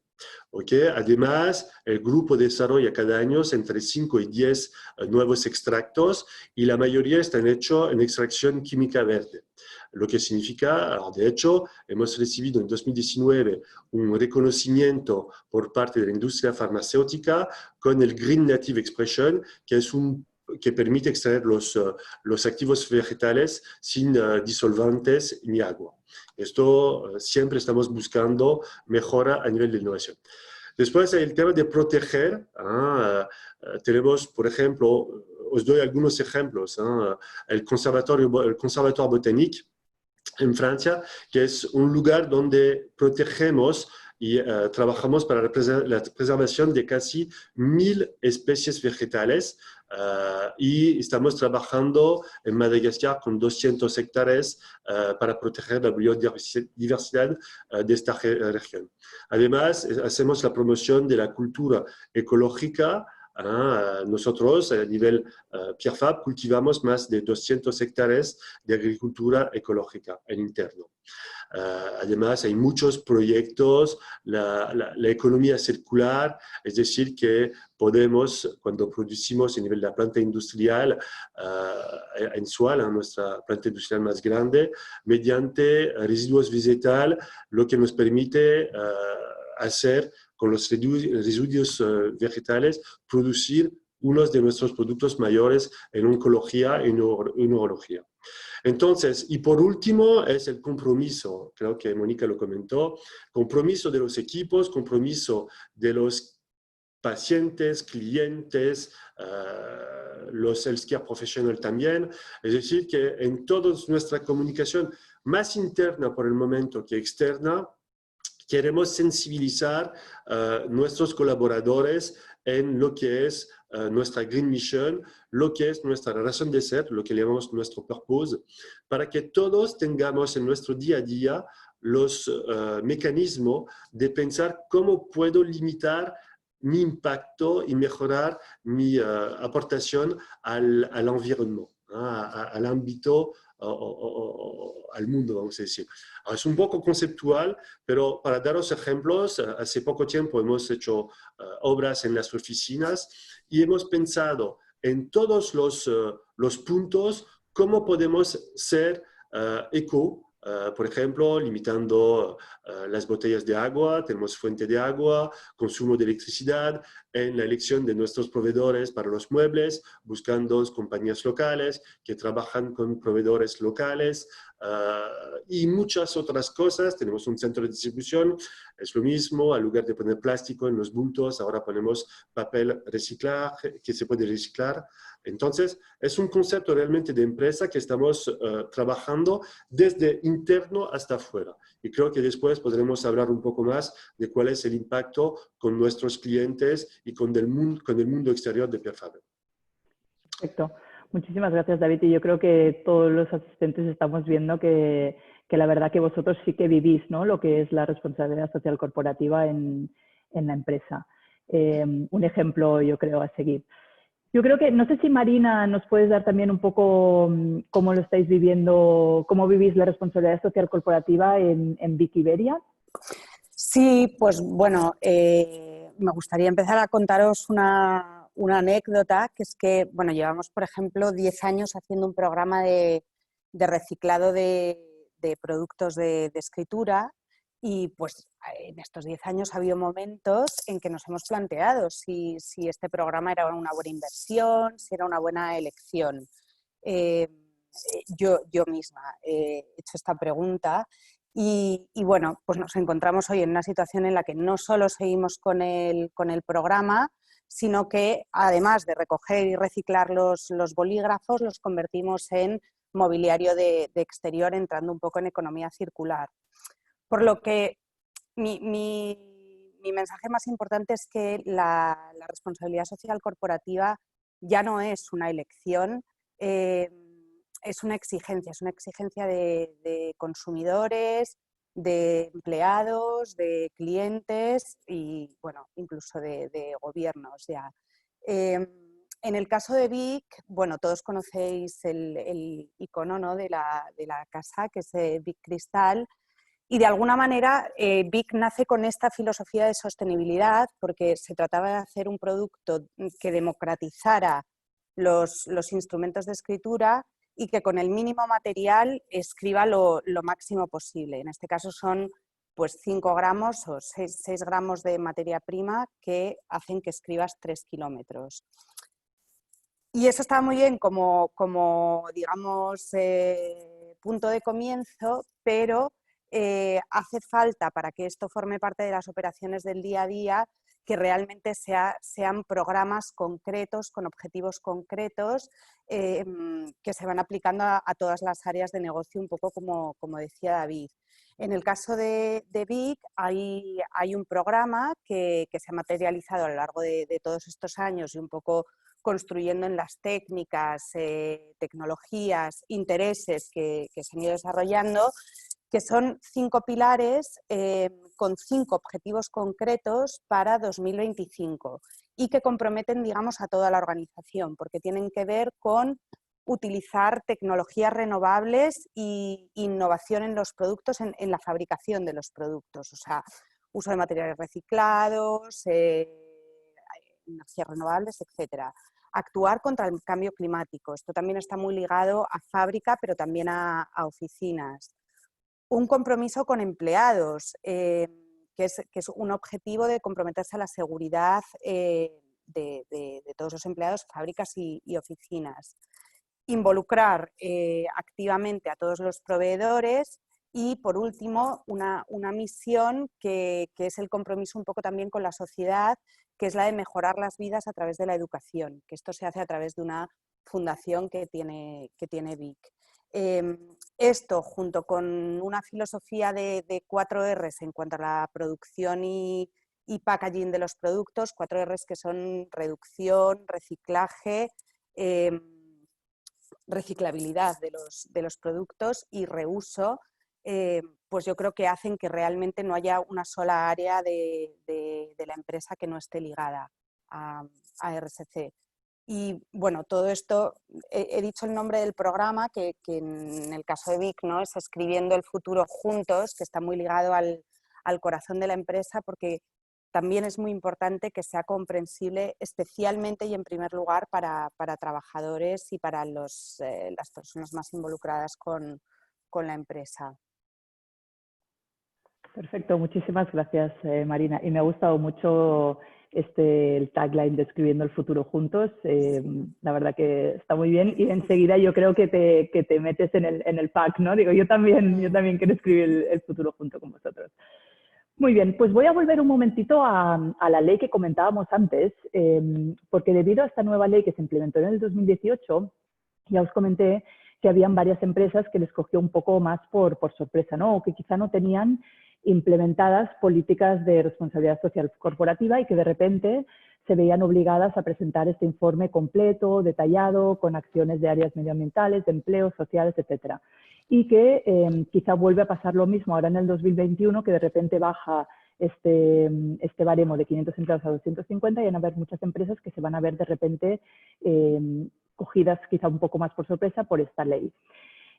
¿Okay? Además, el grupo desarrolla cada año entre 5 y 10 nuevos extractos y la mayoría están hechos en extracción química verde. Lo que significa, de hecho, hemos recibido en 2019 un reconocimiento por parte de la industria farmacéutica con el Green Native Expression, que permite extraer los activos vegetales sin disolvantes ni agua. Esto siempre estamos buscando mejora a nivel de innovación. Después hay el tema de proteger. Tenemos, por ejemplo, os doy algunos ejemplos. El Conservatoire Botanique en Francia, que es un lugar donde protegemos y trabajamos para la preservación de casi 1000 especies vegetales y estamos trabajando en Madagascar con 200 hectáreas para proteger la biodiversidad de esta región. Además, hacemos la promoción de la cultura ecológica. Nosotros, a nivel Pierre Fabre, cultivamos más de 200 hectáreas de agricultura ecológica en interno. Además, hay muchos proyectos, la economía circular, es decir, que podemos, cuando producimos a nivel de la planta industrial en Soal, nuestra planta industrial más grande, mediante residuos vegetales, lo que nos permite hacer con los residuos vegetales, producir unos de nuestros productos mayores en oncología y neurología. Entonces, y por último, es el compromiso, creo que Mónica lo comentó, compromiso de los equipos, compromiso de los pacientes, clientes, los healthcare professionals también. Es decir, que en toda nuestra comunicación, más interna por el momento que externa, queremos sensibilizar a nuestros colaboradores en lo que es nuestra Green Mission, lo que es nuestra razón de ser, lo que llamamos nuestro purpose, para que todos tengamos en nuestro día a día los mecanismos de pensar cómo puedo limitar mi impacto y mejorar mi aportación al environnement, al ámbito, al mundo, vamos a decir. Es un poco conceptual, pero para daros ejemplos, hace poco tiempo hemos hecho obras en las oficinas y hemos pensado en todos los puntos cómo podemos ser eco. Por ejemplo, limitando las botellas de agua, tenemos fuente de agua, consumo de electricidad, en la elección de nuestros proveedores para los muebles, buscando compañías locales que trabajan con proveedores locales y muchas otras cosas. Tenemos un centro de distribución, es lo mismo, al lugar de poner plástico en los bultos, ahora ponemos papel reciclaje que se puede reciclar. Entonces, es un concepto realmente de empresa que estamos trabajando desde interno hasta afuera. Y creo que después podremos hablar un poco más de cuál es el impacto con nuestros clientes y con el mundo exterior de Pierre Fabre. Perfecto. Muchísimas gracias, David. Y yo creo que todos los asistentes estamos viendo que la verdad que vosotros sí que vivís, ¿no?, lo que es la responsabilidad social corporativa en la empresa. Un ejemplo, yo creo, a seguir. Yo creo que, no sé si Marina nos puedes dar también un poco cómo lo estáis viviendo, cómo vivís la responsabilidad social corporativa en Wikiberia. Sí, pues bueno, me gustaría empezar a contaros una anécdota, que es que, bueno, llevamos, por ejemplo, 10 años haciendo un programa de reciclado de productos de escritura. Y pues en estos 10 años ha habido momentos en que nos hemos planteado si este programa era una buena inversión, si era una buena elección. Yo misma he hecho esta pregunta y bueno, pues nos encontramos hoy en una situación en la que no solo seguimos con el programa, sino que además de recoger y reciclar los bolígrafos, los convertimos en mobiliario de exterior, entrando un poco en economía circular. Por lo que mi mensaje más importante es que la responsabilidad social corporativa ya no es una elección, es una exigencia de consumidores, de empleados, de clientes y, bueno, incluso de gobiernos ya. En el caso de Vic, bueno, todos conocéis el icono, ¿no?, de la casa, que es Vic Cristal. Y de alguna manera Vic nace con esta filosofía de sostenibilidad porque se trataba de hacer un producto que democratizara los instrumentos de escritura y que con el mínimo material escriba lo máximo posible. En este caso son pues 5 gramos o 6 gramos de materia prima que hacen que escribas 3 kilómetros. Y eso está muy bien como digamos, punto de comienzo, pero hace falta, para que esto forme parte de las operaciones del día a día, que realmente sean programas concretos, con objetivos concretos, que se van aplicando a todas las áreas de negocio, un poco como decía David. En el caso de Vic hay un programa que se ha materializado a lo largo de todos estos años y un poco construyendo en las técnicas, tecnologías, intereses que se han ido desarrollando, que son 5 pilares con 5 objetivos concretos para 2025 y que comprometen, digamos, a toda la organización, porque tienen que ver con utilizar tecnologías renovables e innovación en los productos, en la fabricación de los productos, o sea, uso de materiales reciclados, energías renovables, etcétera. Actuar contra el cambio climático, esto también está muy ligado a fábrica, pero también a oficinas. Un compromiso con empleados, que es un objetivo de comprometerse a la seguridad de todos los empleados, fábricas y oficinas. Involucrar activamente a todos los proveedores y, por último, una misión que es el compromiso un poco también con la sociedad, que es la de mejorar las vidas a través de la educación, que esto se hace a través de una fundación que tiene Vic. Esto, junto con una filosofía de 4 Rs en cuanto a la producción y packaging de los productos, 4 Rs que son reducción, reciclaje, reciclabilidad de los productos y reuso, pues yo creo que hacen que realmente no haya una sola área de la empresa que no esté ligada a RSC. Y bueno, todo esto, he dicho el nombre del programa, que en el caso de Vic, ¿no?, es Escribiendo el futuro juntos, que está muy ligado al corazón de la empresa, porque también es muy importante que sea comprensible, especialmente y en primer lugar para trabajadores y para las personas más involucradas con la empresa. Perfecto, muchísimas gracias, Marina. Y me ha gustado mucho el tagline de Escribiendo el futuro juntos. La verdad que está muy bien y enseguida yo creo que te metes en el pack, ¿no? Digo, yo también quiero escribir el futuro junto con vosotros. Muy bien, pues voy a volver un momentito a la ley que comentábamos antes, porque debido a esta nueva ley que se implementó en el 2018, ya os comenté que habían varias empresas que les cogió un poco más por sorpresa, ¿no? O que quizá no tenían implementadas políticas de responsabilidad social corporativa y que de repente se veían obligadas a presentar este informe completo, detallado, con acciones de áreas medioambientales, de empleo, sociales, etcétera. Y que quizá vuelve a pasar lo mismo ahora en el 2021, que de repente baja este baremo de 500 empleados a 250 y van a haber muchas empresas que se van a ver de repente cogidas quizá un poco más por sorpresa por esta ley.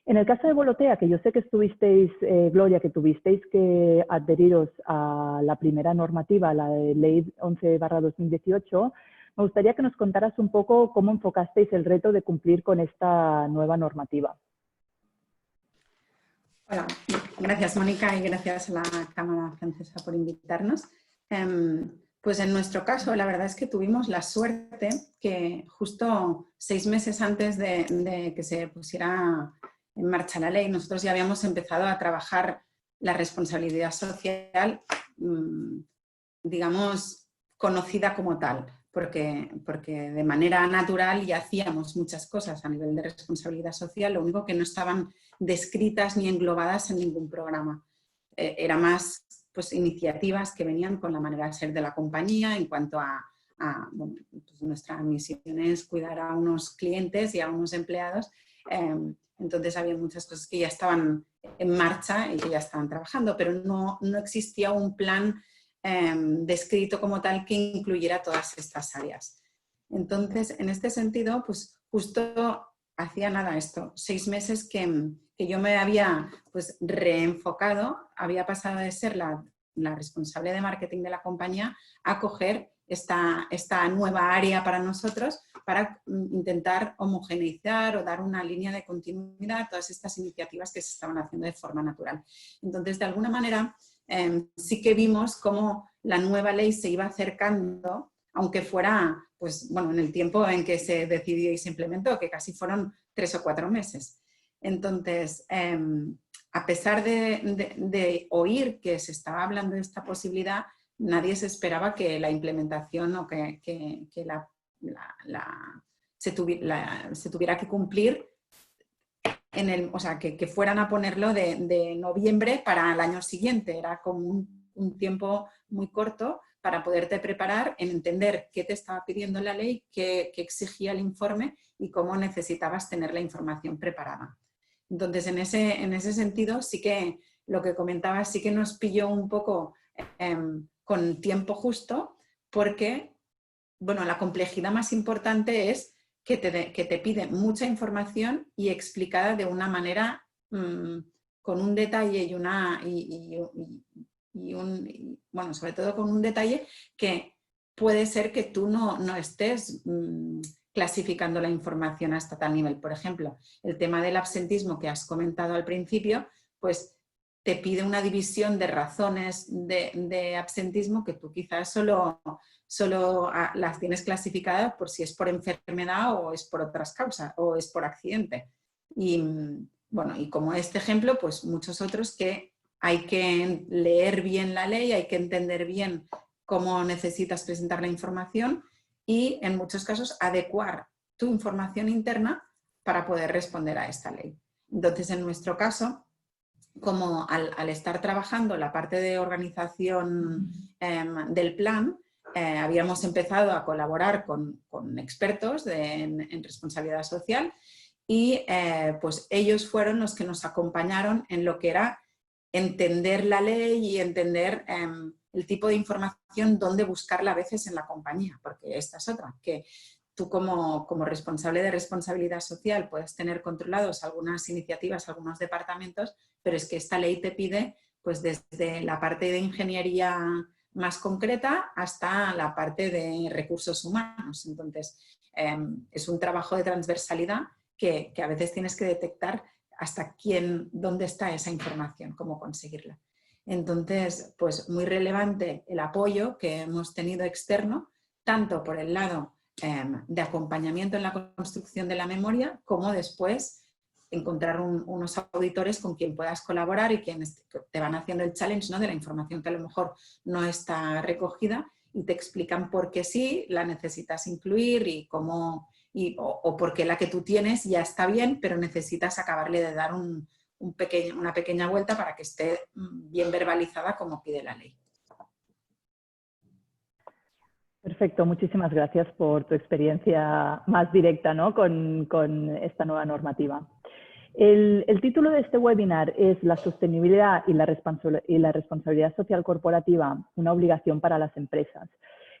En el caso de Volotea, que yo sé que estuvisteis, Gloria, que tuvisteis que adheriros a la primera normativa, la de Ley 11/2018, me gustaría que nos contaras un poco cómo enfocasteis el reto de cumplir con esta nueva normativa. Hola, gracias Mónica y gracias a la Cámara Francesa por invitarnos. Pues en nuestro caso, la verdad es que tuvimos la suerte que justo 6 meses antes de que se pusiera en marcha la ley, nosotros ya habíamos empezado a trabajar la responsabilidad social, digamos, conocida como tal, porque de manera natural ya hacíamos muchas cosas a nivel de responsabilidad social, lo único que no estaban descritas ni englobadas en ningún programa. Era más pues, iniciativas que venían con la manera de ser de la compañía en cuanto bueno, pues nuestra misión es cuidar a unos clientes y a unos empleados. Entonces había muchas cosas que ya estaban en marcha y que ya estaban trabajando, pero no existía un plan descrito como tal que incluyera todas estas áreas. Entonces, en este sentido, pues justo hacía nada esto, 6 meses que yo me había pues reenfocado, había pasado de ser la responsable de marketing de la compañía a coger esta nueva área para nosotros para intentar homogeneizar o dar una línea de continuidad a todas estas iniciativas que se estaban haciendo de forma natural. Entonces, de alguna manera, sí que vimos cómo la nueva ley se iba acercando, aunque fuera, pues, bueno, en el tiempo en que se decidió y se implementó, que casi fueron 3 o 4 meses. Entonces, a pesar de oír que se estaba hablando de esta posibilidad, nadie se esperaba que la implementación o que se tuviera que cumplir o sea, que fueran a ponerlo de noviembre para el año siguiente. Era como un tiempo muy corto para poderte preparar en entender qué te estaba pidiendo la ley, qué exigía el informe y cómo necesitabas tener la información preparada. Entonces, en ese sentido, sí que lo que comentaba sí que nos pilló un poco con tiempo justo, porque bueno, la complejidad más importante es que te pide mucha información y explicada de una manera con un detalle bueno, sobre todo con un detalle que puede ser que tú no estés clasificando la información hasta tal nivel. Por ejemplo, el tema del absentismo que has comentado al principio, pues te pide una división de razones de absentismo que tú quizás solo las tienes clasificadas por si es por enfermedad o es por otras causas o es por accidente. Y bueno, y como este ejemplo, pues muchos otros que hay que leer bien la ley, hay que entender bien cómo necesitas presentar la información y en muchos casos adecuar tu información interna para poder responder a esta ley. Entonces, en nuestro caso, como al estar trabajando la parte de organización del plan, habíamos empezado a colaborar con expertos en responsabilidad social y pues ellos fueron los que nos acompañaron en lo que era entender la ley y entender el tipo de información, dónde buscarla a veces en la compañía, porque esta es otra, que tú como responsable de responsabilidad social puedes tener controlados algunas iniciativas, algunos departamentos, pero es que esta ley te pide pues desde la parte de ingeniería más concreta hasta la parte de recursos humanos. Entonces, es un trabajo de transversalidad que a veces tienes que detectar hasta dónde está esa información, cómo conseguirla. Entonces, pues muy relevante el apoyo que hemos tenido externo, tanto por el lado de acompañamiento en la construcción de la memoria, como después encontrar unos auditores con quien puedas colaborar y quienes te van haciendo el challenge, ¿no?, de la información que a lo mejor no está recogida y te explican por qué sí la necesitas incluir y cómo, o por qué la que tú tienes ya está bien, pero necesitas acabarle de dar una pequeña vuelta para que esté bien verbalizada como pide la ley. Perfecto, muchísimas gracias por tu experiencia más directa, ¿no?, con esta nueva normativa. El título de este webinar es La sostenibilidad y la responsabilidad social corporativa, una obligación para las empresas.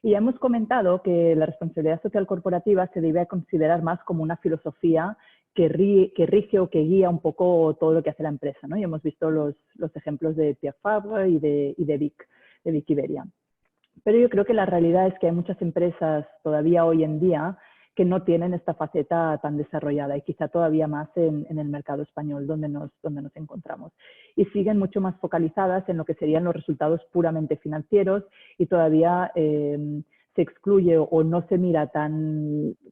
Y ya hemos comentado que la responsabilidad social corporativa se debe considerar más como una filosofía que rige o que guía un poco todo lo que hace la empresa, ¿no? Y hemos visto los ejemplos de Pierre Fabre y de Vic Iberia. Pero yo creo que la realidad es que hay muchas empresas todavía hoy en día que no tienen esta faceta tan desarrollada y quizá todavía más en el mercado español donde nos encontramos. Y siguen mucho más focalizadas en lo que serían los resultados puramente financieros y todavía se excluye o no se mira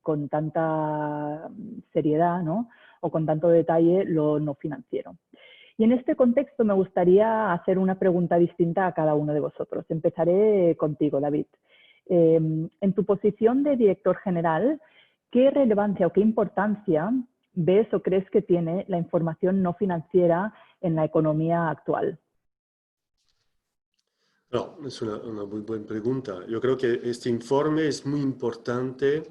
con tanta seriedad, ¿no? O con tanto detalle lo no financiero. Y en este contexto me gustaría hacer una pregunta distinta a cada uno de vosotros. Empezaré contigo, David. En tu posición de director general, ¿qué relevancia o qué importancia ves o crees que tiene la información no financiera en la economía actual? No, es una muy buena pregunta. Yo creo que este informe es muy importante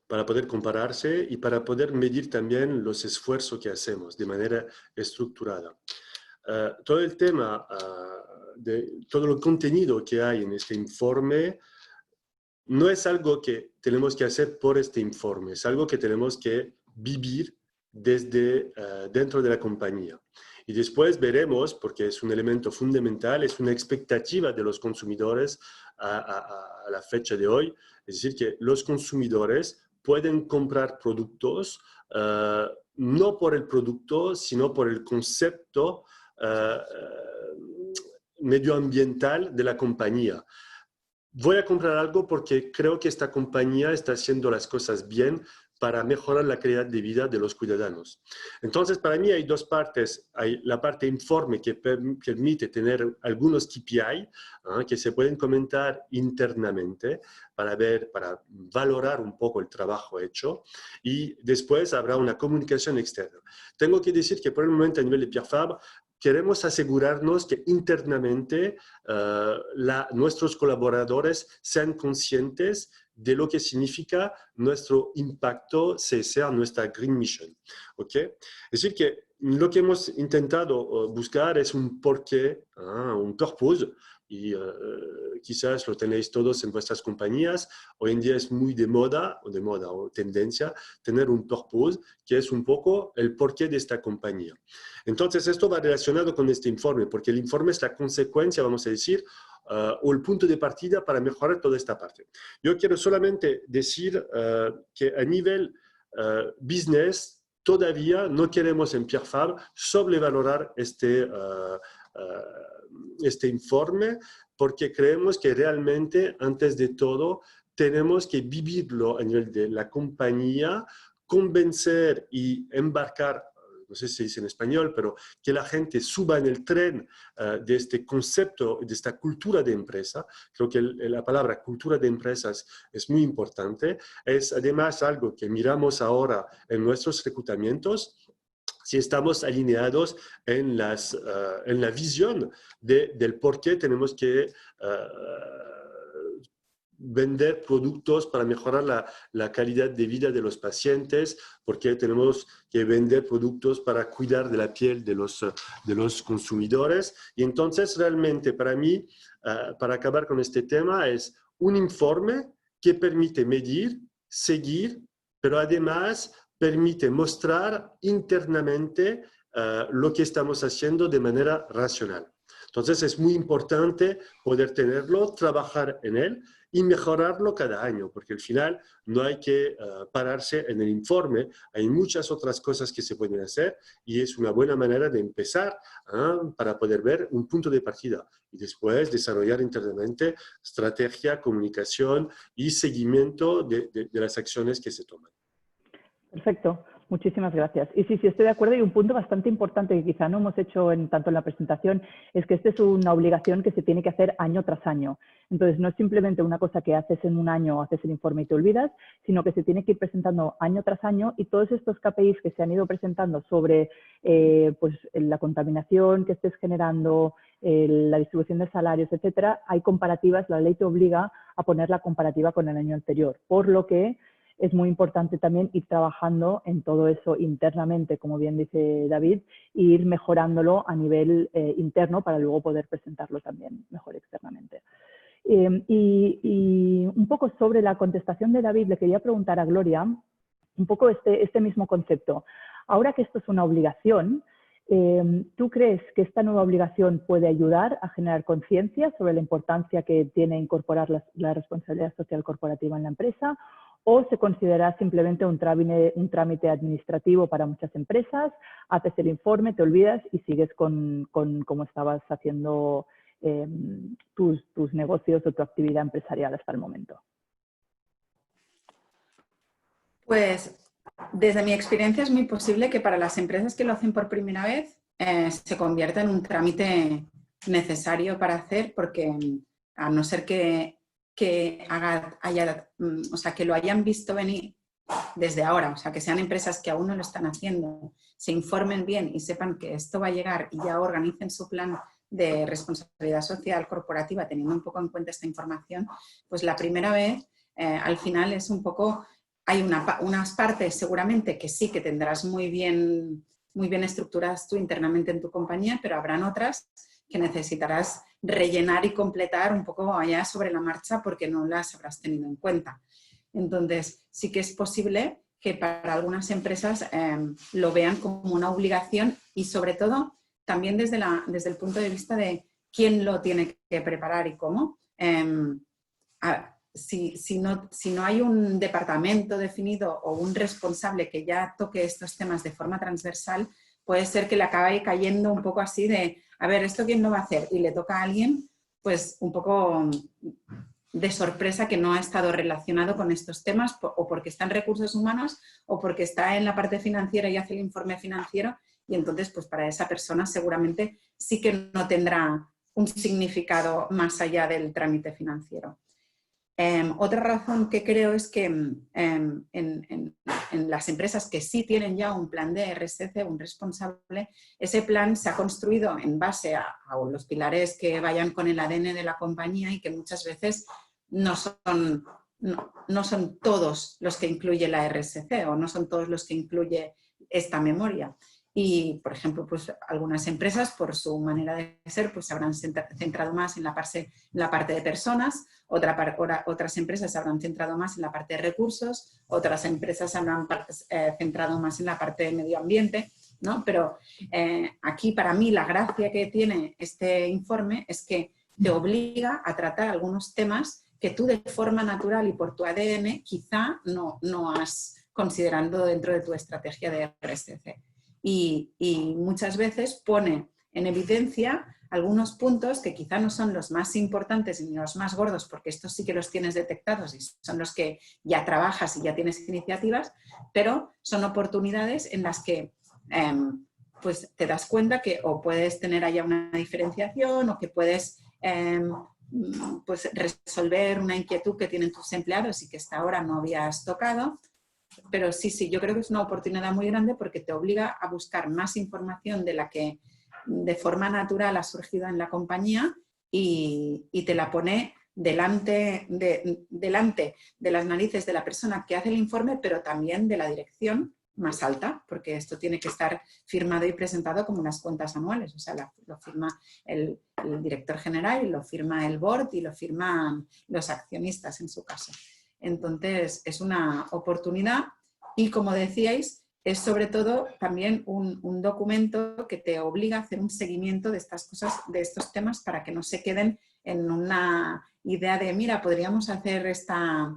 para poder compararse y para poder medir también los esfuerzos que hacemos de manera estructurada. Todo el tema de todo el contenido que hay en este informe no es algo que tenemos que hacer por este informe, es algo que tenemos que vivir desde dentro de la compañía. Y después veremos, porque es un elemento fundamental, es una expectativa de los consumidores a la fecha de hoy, es decir, que los consumidores pueden comprar productos no por el producto, sino por el concepto medioambiental de la compañía. Voy a comprar algo porque creo que esta compañía está haciendo las cosas bien para mejorar la calidad de vida de los ciudadanos. Entonces, para mí hay dos partes. Hay la parte informe que permite tener algunos KPI que se pueden comentar internamente para valorar un poco el trabajo hecho, y después habrá una comunicación externa. Tengo que decir que por el momento a nivel de Pierre Fabre queremos asegurarnos que internamente nuestros colaboradores sean conscientes de lo que significa nuestro impacto CSR, nuestra Green Mission. ¿Okay? Es decir, que lo que hemos intentado buscar es un porqué, un purpose, y quizás lo tenéis todos en vuestras compañías. Hoy en día es muy de moda o tendencia tener un purpose, que es un poco el porqué de esta compañía. Entonces, esto va relacionado con este informe, porque el informe es la consecuencia, vamos a decir, o el punto de partida para mejorar toda esta parte. Yo quiero solamente decir que a nivel business, todavía no queremos en Pierre Fabre sobrevalorar este informe, porque creemos que realmente, antes de todo, tenemos que vivirlo a nivel de la compañía, convencer y embarcar, no sé si se dice en español, pero que la gente suba en el tren de este concepto, de esta cultura de empresa. Creo que la palabra cultura de empresas es muy importante. Es además algo que miramos ahora en nuestros reclutamientos, si estamos alineados en la visión del por qué tenemos que vender productos para mejorar la calidad de vida de los pacientes, porque tenemos que vender productos para cuidar de la piel de los consumidores. Y entonces, realmente, para mí, para acabar con este tema, es un informe que permite medir, seguir, pero además permite mostrar internamente lo que estamos haciendo de manera racional. Entonces, es muy importante poder tenerlo, trabajar en él y mejorarlo cada año, porque al final no hay que pararse en el informe. Hay muchas otras cosas que se pueden hacer y es una buena manera de empezar para poder ver un punto de partida y después desarrollar internamente estrategia, comunicación y seguimiento de las acciones que se toman. Perfecto, muchísimas gracias. Y sí, estoy de acuerdo, y un punto bastante importante que quizá no hemos hecho tanto en la presentación es que esta es una obligación que se tiene que hacer año tras año. Entonces, no es simplemente una cosa que haces en un año, haces el informe y te olvidas, sino que se tiene que ir presentando año tras año, y todos estos KPIs que se han ido presentando sobre pues, la contaminación que estés generando, la distribución de salarios, etcétera, hay comparativas, la ley te obliga a poner la comparativa con el año anterior, por lo que es muy importante también ir trabajando en todo eso internamente, como bien dice David, e ir mejorándolo a nivel interno para luego poder presentarlo también mejor externamente. Y un poco sobre la contestación de David, le quería preguntar a Gloria un poco este mismo concepto. Ahora que esto es una obligación, ¿tú crees que esta nueva obligación puede ayudar a generar conciencia sobre la importancia que tiene incorporar la responsabilidad social corporativa en la empresa? o se considera simplemente un trámite administrativo para muchas empresas, haces el informe, te olvidas y sigues con cómo estabas haciendo tus negocios o tu actividad empresarial hasta el momento. Pues desde mi experiencia es muy posible que para las empresas que lo hacen por primera vez se convierta en un trámite necesario para hacer, porque a no ser que lo hayan visto venir desde ahora, o sea, que sean empresas que aún no lo están haciendo, se informen bien y sepan que esto va a llegar y ya organicen su plan de responsabilidad social corporativa teniendo un poco en cuenta esta información, pues la primera vez al final es un poco, hay unas partes seguramente que sí que tendrás muy bien estructuradas tú internamente en tu compañía, pero habrán otras que necesitarás rellenar y completar un poco allá sobre la marcha porque no las habrás tenido en cuenta. Entonces, sí que es posible que para algunas empresas lo vean como una obligación y sobre todo también desde el punto de vista de quién lo tiene que preparar y cómo. Si no hay un departamento definido o un responsable que ya toque estos temas de forma transversal, puede ser que le acabe cayendo un poco así de, a ver, ¿esto quién lo va a hacer? Y le toca a alguien, pues un poco de sorpresa que no ha estado relacionado con estos temas o porque está en recursos humanos o porque está en la parte financiera y hace el informe financiero y entonces pues para esa persona seguramente sí que no tendrá un significado más allá del trámite financiero. Otra razón que creo es que en las empresas que sí tienen ya un plan de RSC, un responsable, ese plan se ha construido en base a los pilares que vayan con el ADN de la compañía y que muchas veces no son todos los que incluye la RSC o no son todos los que incluye esta memoria. Y, por ejemplo, pues algunas empresas, por su manera de ser, pues se habrán centrado más en la parte de personas, otras empresas se habrán centrado más en la parte de recursos, otras empresas se habrán centrado más en la parte de medio ambiente, ¿no? Pero aquí, para mí, la gracia que tiene este informe es que te obliga a tratar algunos temas que tú de forma natural y por tu ADN quizá no has considerado dentro de tu estrategia de RSC. Y muchas veces pone en evidencia algunos puntos que quizá no son los más importantes ni los más gordos, porque estos sí que los tienes detectados y son los que ya trabajas y ya tienes iniciativas, pero son oportunidades en las que pues te das cuenta que o puedes tener allá una diferenciación o que puedes pues resolver una inquietud que tienen tus empleados y que hasta ahora no habías tocado. Pero sí, yo creo que es una oportunidad muy grande porque te obliga a buscar más información de la que de forma natural ha surgido en la compañía y te la pone delante de las narices de la persona que hace el informe, pero también de la dirección más alta, porque esto tiene que estar firmado y presentado como unas cuentas anuales. O sea, lo firma el director general, y lo firma el board y lo firman los accionistas en su caso. Entonces, es una oportunidad y, como decíais, es sobre todo también un documento que te obliga a hacer un seguimiento de estas cosas, de estos temas, para que no se queden en una idea de, mira, podríamos hacer esta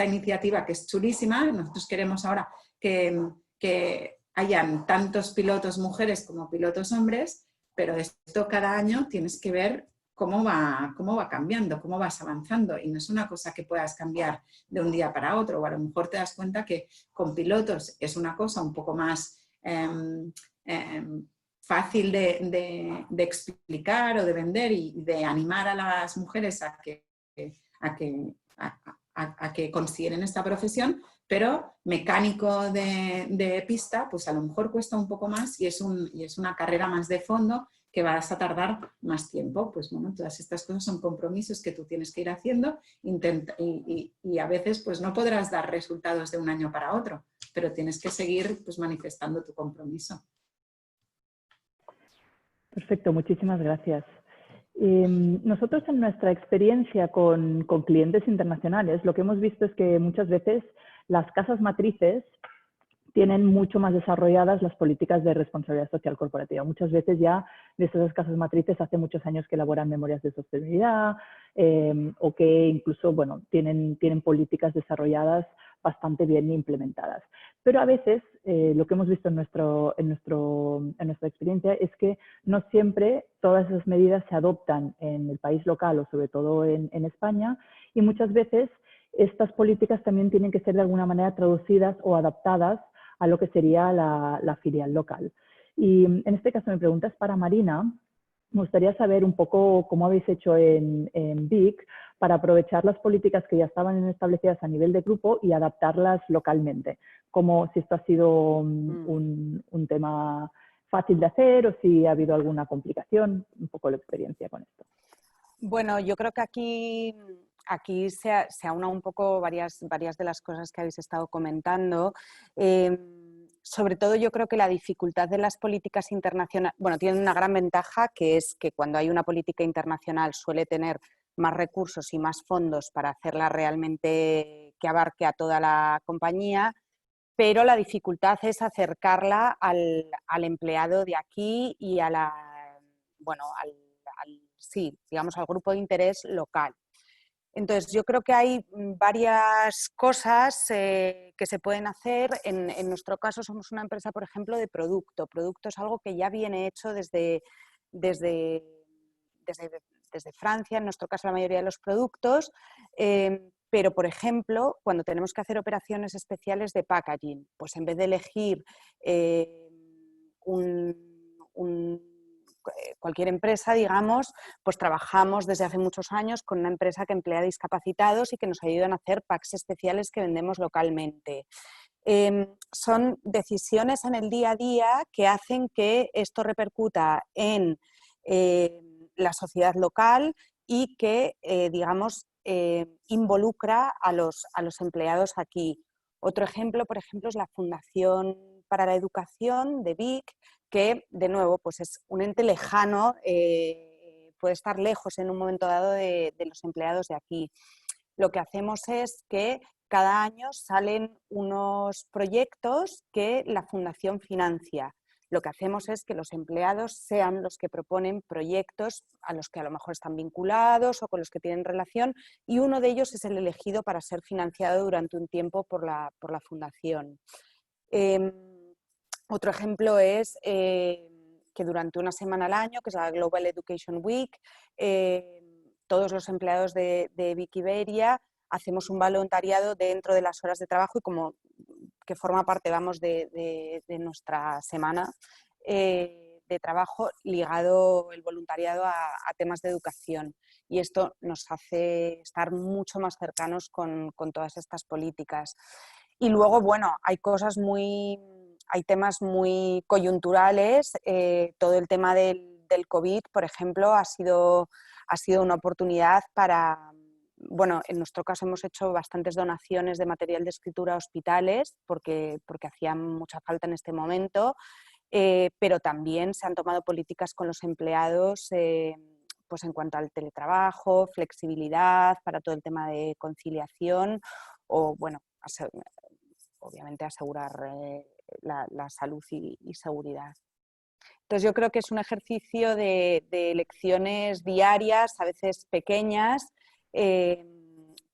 iniciativa que es chulísima, nosotros queremos ahora que hayan tantos pilotos mujeres como pilotos hombres, pero esto cada año tienes que ver cómo va cambiando, cómo vas avanzando, y no es una cosa que puedas cambiar de un día para otro, o a lo mejor te das cuenta que con pilotos es una cosa un poco más fácil de explicar o de vender y de animar a las mujeres a que consideren esta profesión, pero mecánico de pista, pues a lo mejor cuesta un poco más y es una carrera más de fondo que vas a tardar más tiempo. Pues bueno, todas estas cosas son compromisos que tú tienes que ir haciendo y a veces pues no podrás dar resultados de un año para otro, pero tienes que seguir pues manifestando tu compromiso. Perfecto, muchísimas gracias. Nosotros en nuestra experiencia con clientes internacionales lo que hemos visto es que muchas veces las casas matrices tienen mucho más desarrolladas las políticas de responsabilidad social corporativa. Muchas veces ya de esas casas matrices hace muchos años que elaboran memorias de sostenibilidad o que incluso bueno, tienen políticas desarrolladas bastante bien implementadas. Pero a veces lo que hemos visto en nuestra experiencia es que no siempre todas esas medidas se adoptan en el país local o sobre todo en España, y muchas veces estas políticas también tienen que ser de alguna manera traducidas o adaptadas a lo que sería la filial local. Y en este caso mi pregunta es para Marina. Me gustaría saber un poco cómo habéis hecho en BIC para aprovechar las políticas que ya estaban establecidas a nivel de grupo y adaptarlas localmente. Como si esto ha sido un tema fácil de hacer o si ha habido alguna complicación, un poco la experiencia con esto. Bueno, yo creo que aquí se aúna un poco varias de las cosas que habéis estado comentando. Sobre todo yo creo que la dificultad de las políticas internacionales, bueno, tienen una gran ventaja, que es que cuando hay una política internacional suele tener más recursos y más fondos para hacerla realmente que abarque a toda la compañía, pero la dificultad es acercarla al empleado de aquí y a al grupo de interés local. Entonces, yo creo que hay varias cosas que se pueden hacer. En nuestro caso somos una empresa, por ejemplo, de producto. Producto es algo que ya viene hecho desde Francia, en nuestro caso la mayoría de los productos, pero, por ejemplo, cuando tenemos que hacer operaciones especiales de packaging, pues en vez de elegir cualquier empresa, digamos, pues trabajamos desde hace muchos años con una empresa que emplea discapacitados y que nos ayudan a hacer packs especiales que vendemos localmente. Son decisiones en el día a día que hacen que esto repercuta en la sociedad local y que, involucra a los empleados aquí. Otro ejemplo, por ejemplo, es la Fundación para la Educación de Vic, que, de nuevo, pues es un ente lejano, puede estar lejos en un momento dado de los empleados de aquí. Lo que hacemos es que cada año salen unos proyectos que la Fundación financia. Lo que hacemos es que los empleados sean los que proponen proyectos a los que a lo mejor están vinculados o con los que tienen relación, y uno de ellos es el elegido para ser financiado durante un tiempo por la Fundación. Otro ejemplo es que durante una semana al año, que es la Global Education Week, todos los empleados de Vic Iberia hacemos un voluntariado dentro de las horas de trabajo y como que forma parte, de nuestra semana de trabajo, ligado el voluntariado a temas de educación. Y esto nos hace estar mucho más cercanos con todas estas políticas. Y luego, bueno, hay temas muy coyunturales. Todo el tema del COVID, por ejemplo, ha sido una oportunidad para... Bueno, en nuestro caso hemos hecho bastantes donaciones de material de escritura a hospitales porque hacía mucha falta en este momento, pero también se han tomado políticas con los empleados pues en cuanto al teletrabajo, flexibilidad para todo el tema de conciliación o, bueno, obviamente asegurar la salud y seguridad. Entonces yo creo que es un ejercicio de lecciones diarias, a veces pequeñas,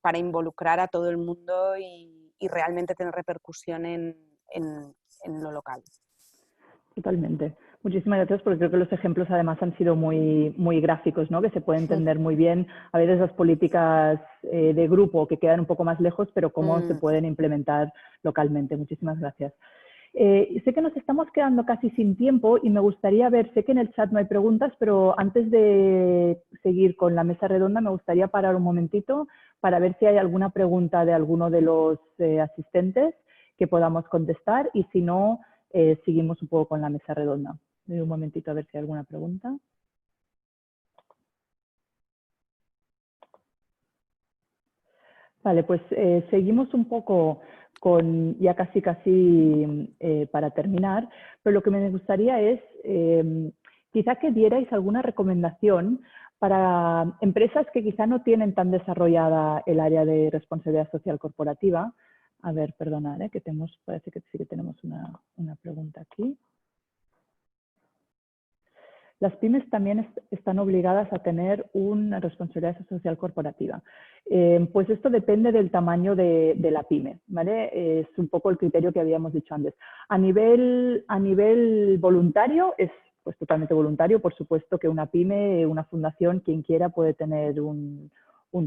para involucrar a todo el mundo y realmente tener repercusión en lo local. Totalmente. Muchísimas gracias, porque creo que los ejemplos además han sido muy, muy gráficos, ¿no? Que se puede entender muy bien a veces las políticas de grupo que quedan un poco más lejos, pero cómo se pueden implementar localmente. Muchísimas gracias. Sé que nos estamos quedando casi sin tiempo y me gustaría ver, sé que en el chat no hay preguntas, pero antes de seguir con la mesa redonda me gustaría parar un momentito para ver si hay alguna pregunta de alguno de los asistentes que podamos contestar, y si no, seguimos un poco con la mesa redonda. Doy un momentito a ver si hay alguna pregunta. Vale, pues seguimos un poco con ya casi para terminar, pero lo que me gustaría es quizá que dierais alguna recomendación para empresas que quizá no tienen tan desarrollada el área de responsabilidad social corporativa. A ver, perdonad, que parece que sí que tenemos una pregunta aquí. las pymes también están obligadas a tener una responsabilidad social corporativa. Pues esto depende del tamaño de la pyme, ¿vale? Es un poco el criterio que habíamos dicho antes. A nivel voluntario, es pues totalmente voluntario. Por supuesto que una pyme, una fundación, quien quiera puede tener un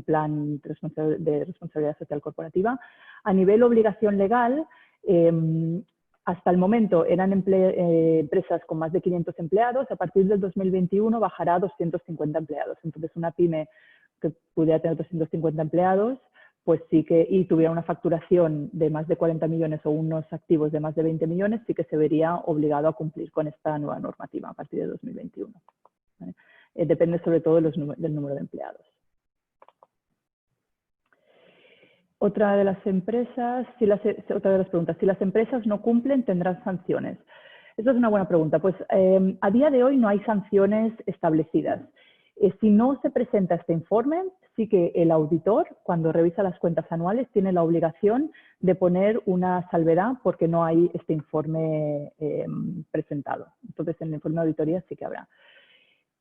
plan de responsabilidad social corporativa. A nivel obligación legal, hasta el momento eran empresas con más de 500 empleados, a partir del 2021 bajará a 250 empleados. Entonces, una pyme que pudiera tener 250 empleados, pues sí que, y tuviera una facturación de más de 40 millones o unos activos de más de 20 millones, sí que se vería obligado a cumplir con esta nueva normativa a partir de 2021. ¿Vale? Depende sobre todo del número de empleados. Otra de las empresas, otra de las preguntas, si las empresas no cumplen, ¿tendrán sanciones? Esa es una buena pregunta. Pues a día de hoy no hay sanciones establecidas. Si no se presenta este informe, sí que el auditor, cuando revisa las cuentas anuales, tiene la obligación de poner una salvedad porque no hay este informe presentado. Entonces, en el informe de auditoría sí que habrá.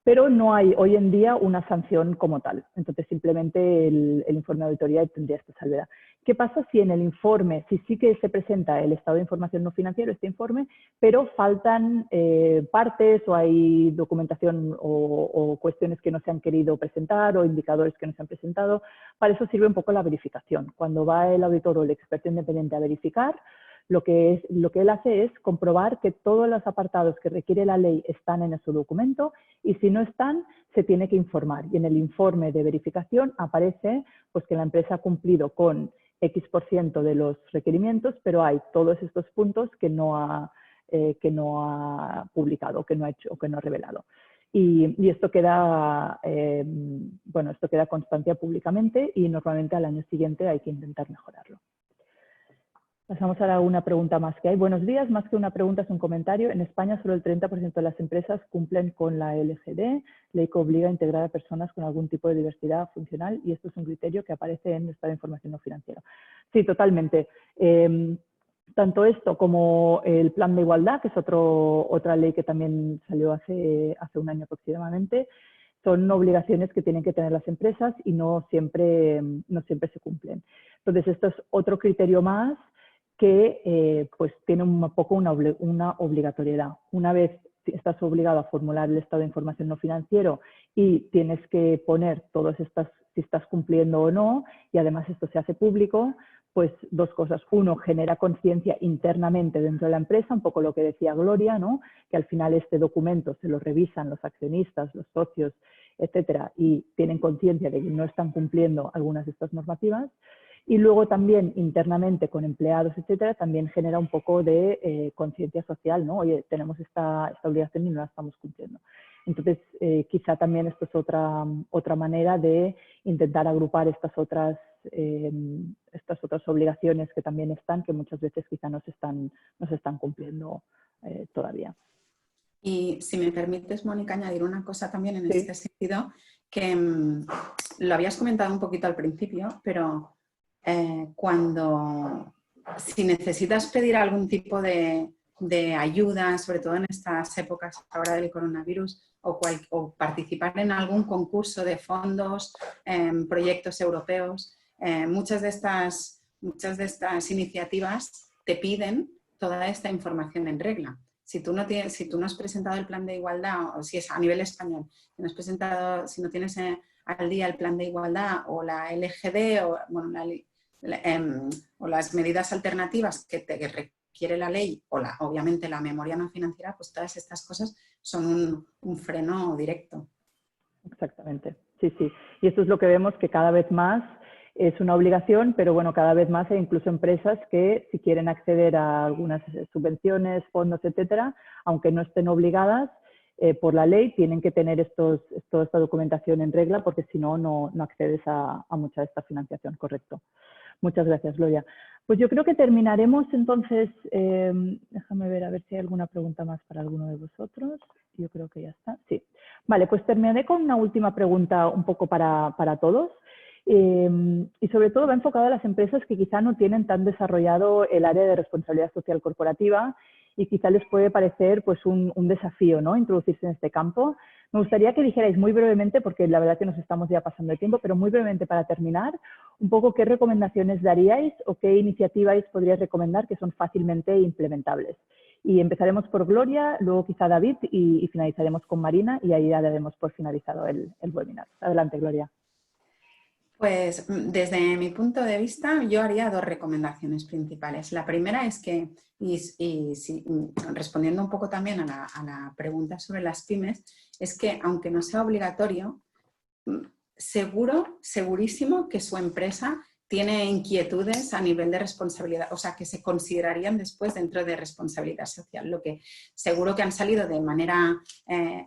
Pero no hay hoy en día una sanción como tal. Entonces, simplemente el informe de auditoría tendría esta salvedad. ¿Qué pasa si en el informe, si sí que se presenta el estado de información no financiero, este informe, pero faltan partes o hay documentación o cuestiones que no se han querido presentar o indicadores que no se han presentado? Para eso sirve un poco la verificación. Cuando va el auditor o el experto independiente a verificar, lo que él hace es comprobar que todos los apartados que requiere la ley están en ese documento y si no están, se tiene que informar. Y en el informe de verificación aparece pues, que la empresa ha cumplido con X% de los requerimientos, pero hay todos estos puntos que no ha publicado, que no ha hecho o que no ha revelado. Y esto queda, esto queda constancia públicamente y normalmente al año siguiente hay que intentar mejorarlo. Pasamos ahora a una pregunta más que hay. Buenos días, más que una pregunta es un comentario. En España solo el 30% de las empresas cumplen con la LGD, ley que obliga a integrar a personas con algún tipo de diversidad funcional y esto es un criterio que aparece en el estado de información no financiera. Sí, totalmente. Tanto esto como el plan de igualdad, que es otra ley que también salió hace un año aproximadamente, son obligaciones que tienen que tener las empresas y no siempre se cumplen. Entonces, esto es otro criterio más que pues tiene un poco una obligatoriedad. Una vez estás obligado a formular el estado de información no financiero y tienes que poner todas estas, si estás cumpliendo o no, y además esto se hace público, pues dos cosas. Uno, genera conciencia internamente dentro de la empresa, un poco lo que decía Gloria, ¿no? Que al final este documento se lo revisan los accionistas, los socios, etcétera, y tienen conciencia de que no están cumpliendo algunas de estas normativas. Y luego también internamente con empleados, etcétera, también genera un poco de conciencia social, ¿no? Oye, tenemos esta obligación y no la estamos cumpliendo. Entonces, quizá también esto es otra manera de intentar agrupar estas otras obligaciones que también están, que muchas veces quizá no se están cumpliendo todavía. Y si me permites, Mónica, añadir una cosa también en Sí. este sentido, que lo habías comentado un poquito al principio, pero si necesitas pedir algún tipo de ayuda, sobre todo en estas épocas ahora del coronavirus, o participar en algún concurso de fondos, proyectos europeos, muchas de estas iniciativas te piden toda esta información en regla. Si tú no has presentado el plan de igualdad, o si es a nivel español, si no tienes al día el plan de igualdad o la LGD o las medidas alternativas que te requiere la ley o obviamente la memoria no financiera, pues todas estas cosas son un freno directo. Exactamente, sí, sí. Y esto es lo que vemos que cada vez más es una obligación, pero bueno, cada vez más hay incluso empresas que si quieren acceder a algunas subvenciones, fondos, etcétera, aunque no estén obligadas por la ley, tienen que tener toda esta documentación en regla porque si no, no accedes a mucha de esta financiación, correcto. Muchas gracias, Gloria. Pues yo creo que terminaremos entonces, déjame ver a ver si hay alguna pregunta más para alguno de vosotros. Yo creo que ya está, sí. Vale, pues terminaré con una última pregunta un poco para todos. Y sobre todo va enfocado a las empresas que quizá no tienen tan desarrollado el área de responsabilidad social corporativa y quizá les puede parecer pues, un desafío, ¿no? Introducirse en este campo. Me gustaría que dijerais muy brevemente, porque la verdad que nos estamos ya pasando de tiempo, pero muy brevemente para terminar, un poco qué recomendaciones daríais o qué iniciativas podríais recomendar que son fácilmente implementables. Y empezaremos por Gloria, luego quizá David y finalizaremos con Marina y ahí ya daremos por finalizado el webinar. Adelante, Gloria. Pues desde mi punto de vista yo haría 2 recomendaciones principales. La primera es que, respondiendo un poco también a la pregunta sobre las pymes, es que aunque no sea obligatorio, segurísimo que su empresa tiene inquietudes a nivel de responsabilidad, o sea, que se considerarían después dentro de responsabilidad social, lo que seguro que han salido de manera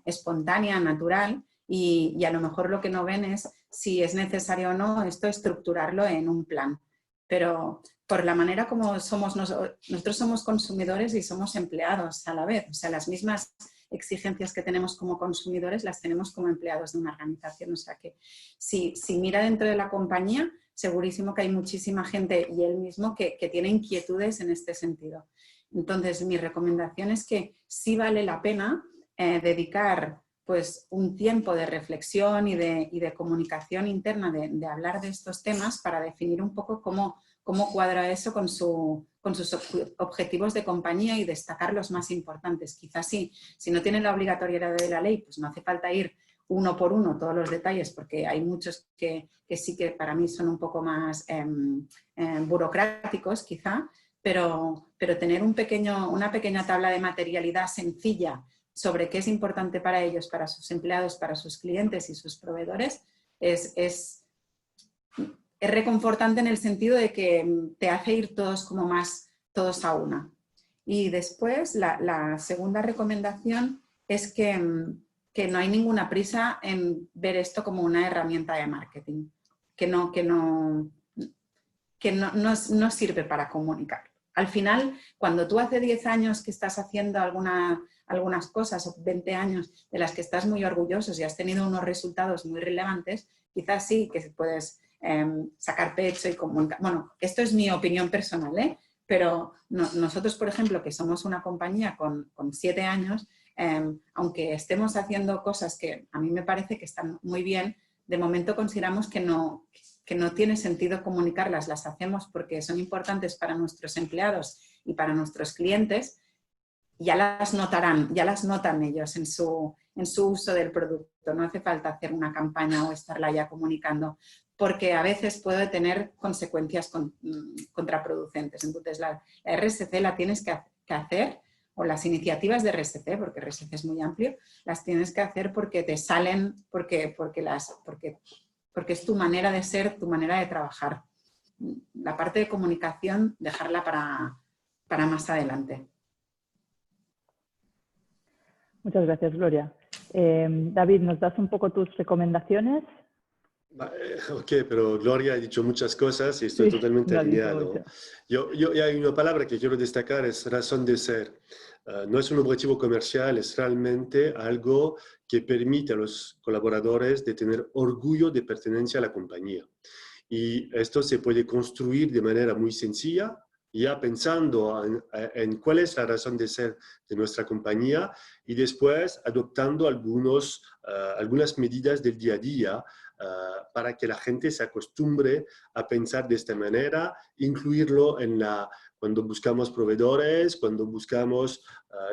espontánea, natural, y a lo mejor lo que no ven es si es necesario o no esto estructurarlo en un plan. Pero por la manera como somos nosotros somos consumidores y somos empleados a la vez, o sea, las mismas exigencias que tenemos como consumidores las tenemos como empleados de una organización. O sea que si mira dentro de la compañía, segurísimo que hay muchísima gente y él mismo que tiene inquietudes en este sentido. Entonces, mi recomendación es que sí vale la pena dedicar pues, un tiempo de reflexión y de comunicación interna, de hablar de estos temas para definir un poco cómo cuadra eso con sus objetivos de compañía y destacar los más importantes. Quizás sí, si no tienen la obligatoriedad de la ley, pues no hace falta ir uno por uno todos los detalles, porque hay muchos que sí que para mí son un poco más burocráticos quizá, pero tener una pequeña tabla de materialidad sencilla sobre qué es importante para ellos, para sus empleados, para sus clientes y sus proveedores, es reconfortante en el sentido de que te hace ir todos a una. Y después, la segunda recomendación es que no hay ninguna prisa en ver esto como una herramienta de marketing, que no sirve para comunicar. Al final, cuando tú hace 10 años que estás haciendo algunas cosas, o 20 años de las que estás muy orgullosos y has tenido unos resultados muy relevantes, quizás sí que puedes sacar pecho y comunicar. Bueno, esto es mi opinión personal, pero nosotros, por ejemplo, que somos una compañía con 7 años, aunque estemos haciendo cosas que a mí me parece que están muy bien, de momento consideramos que no tiene sentido comunicarlas, las hacemos porque son importantes para nuestros empleados y para nuestros clientes, ya las notan ellos en su uso del producto. No hace falta hacer una campaña o estarla ya comunicando, porque a veces puede tener consecuencias contraproducentes. Entonces, la RSC la tienes que hacer, o las iniciativas de RSC, porque RSC es muy amplio, las tienes que hacer porque te salen, porque es tu manera de ser, tu manera de trabajar. La parte de comunicación, dejarla para más adelante. Muchas gracias, Gloria. David, ¿nos das un poco tus recomendaciones? Ok, pero Gloria ha dicho muchas cosas y estoy totalmente alineado. Yo hay una palabra que quiero destacar, es razón de ser. No es un objetivo comercial, es realmente algo que permite a los colaboradores de tener orgullo de pertenencia a la compañía. Y esto se puede construir de manera muy sencilla, ya pensando en cuál es la razón de ser de nuestra compañía y después adoptando algunas medidas del día a día para que la gente se acostumbre a pensar de esta manera, incluirlo cuando buscamos proveedores, cuando buscamos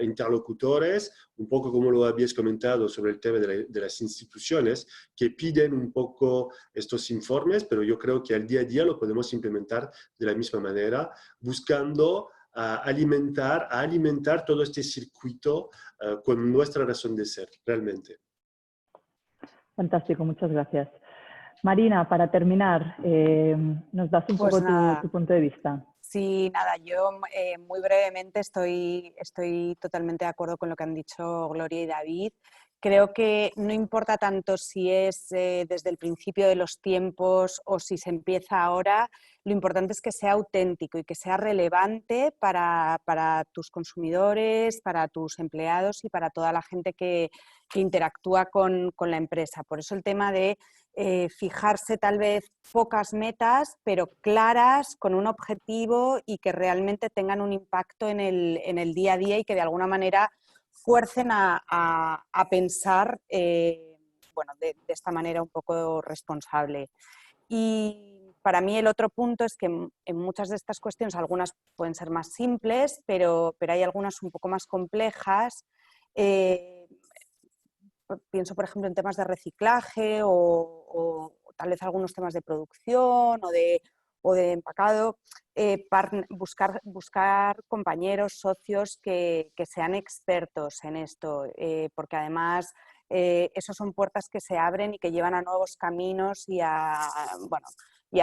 interlocutores, un poco como lo habías comentado sobre el tema de las instituciones que piden un poco estos informes, pero yo creo que al día a día lo podemos implementar de la misma manera, buscando alimentar todo este circuito con nuestra razón de ser, realmente. Fantástico, muchas gracias. Marina, para terminar, ¿nos das un poco tu punto de vista? Sí, nada, yo muy brevemente estoy totalmente de acuerdo con lo que han dicho Gloria y David. Creo que no importa tanto si es desde el principio de los tiempos o si se empieza ahora, lo importante es que sea auténtico y que sea relevante para tus consumidores, para tus empleados y para toda la gente que interactúa con la empresa. Por eso el tema de fijarse tal vez pocas metas, pero claras, con un objetivo y que realmente tengan un impacto en el día a día y que de alguna manera fuercen a pensar bueno, de esta manera un poco responsable. Y para mí el otro punto es que en muchas de estas cuestiones, algunas pueden ser más simples, pero hay algunas un poco más complejas. Pienso, por ejemplo, en temas de reciclaje o tal vez algunos temas de producción o de empacado, buscar compañeros, socios que sean expertos en esto, porque además esos son puertas que se abren y que llevan a nuevos caminos y a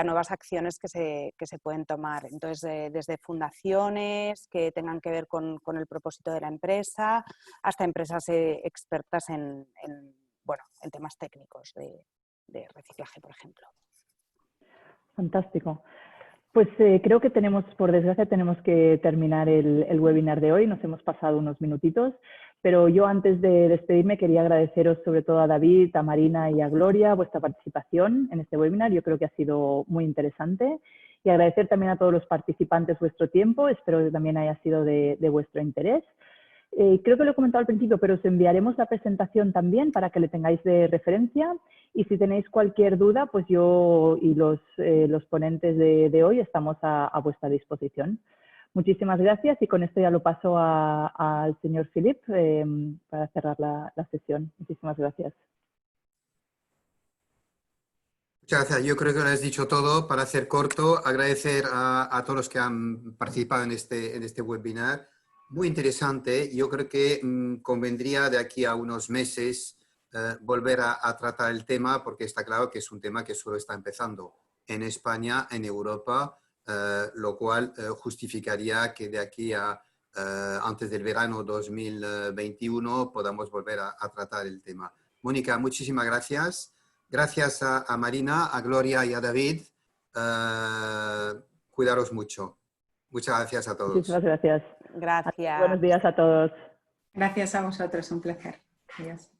nuevas acciones que se pueden tomar. Entonces, desde fundaciones que tengan que ver con el propósito de la empresa hasta empresas expertas en temas técnicos de reciclaje, por ejemplo. Fantástico. Pues creo que por desgracia, tenemos que terminar el webinar de hoy. Nos hemos pasado unos minutitos, pero yo antes de despedirme quería agradeceros sobre todo a David, a Marina y a Gloria vuestra participación en este webinar. Yo creo que ha sido muy interesante y agradecer también a todos los participantes vuestro tiempo. Espero que también haya sido de vuestro interés. Creo que lo he comentado al principio, pero os enviaremos la presentación también para que le tengáis de referencia y si tenéis cualquier duda, pues yo y los ponentes de hoy estamos a vuestra disposición. Muchísimas gracias y con esto ya lo paso al señor Philip para cerrar la sesión. Muchísimas gracias. Muchas gracias. Yo creo que lo has dicho todo. Para hacer corto, agradecer a todos los que han participado en este webinar. Muy interesante. Yo creo que convendría de aquí a unos meses volver a tratar el tema porque está claro que es un tema que solo está empezando en España, en Europa, lo cual justificaría que de aquí a antes del verano 2021 podamos volver a tratar el tema. Mónica, muchísimas gracias. Gracias a Marina, a Gloria y a David. Cuidaros mucho. Muchas gracias a todos. Muchísimas gracias. Gracias. Buenos días a todos. Gracias a vosotros, un placer. Adiós.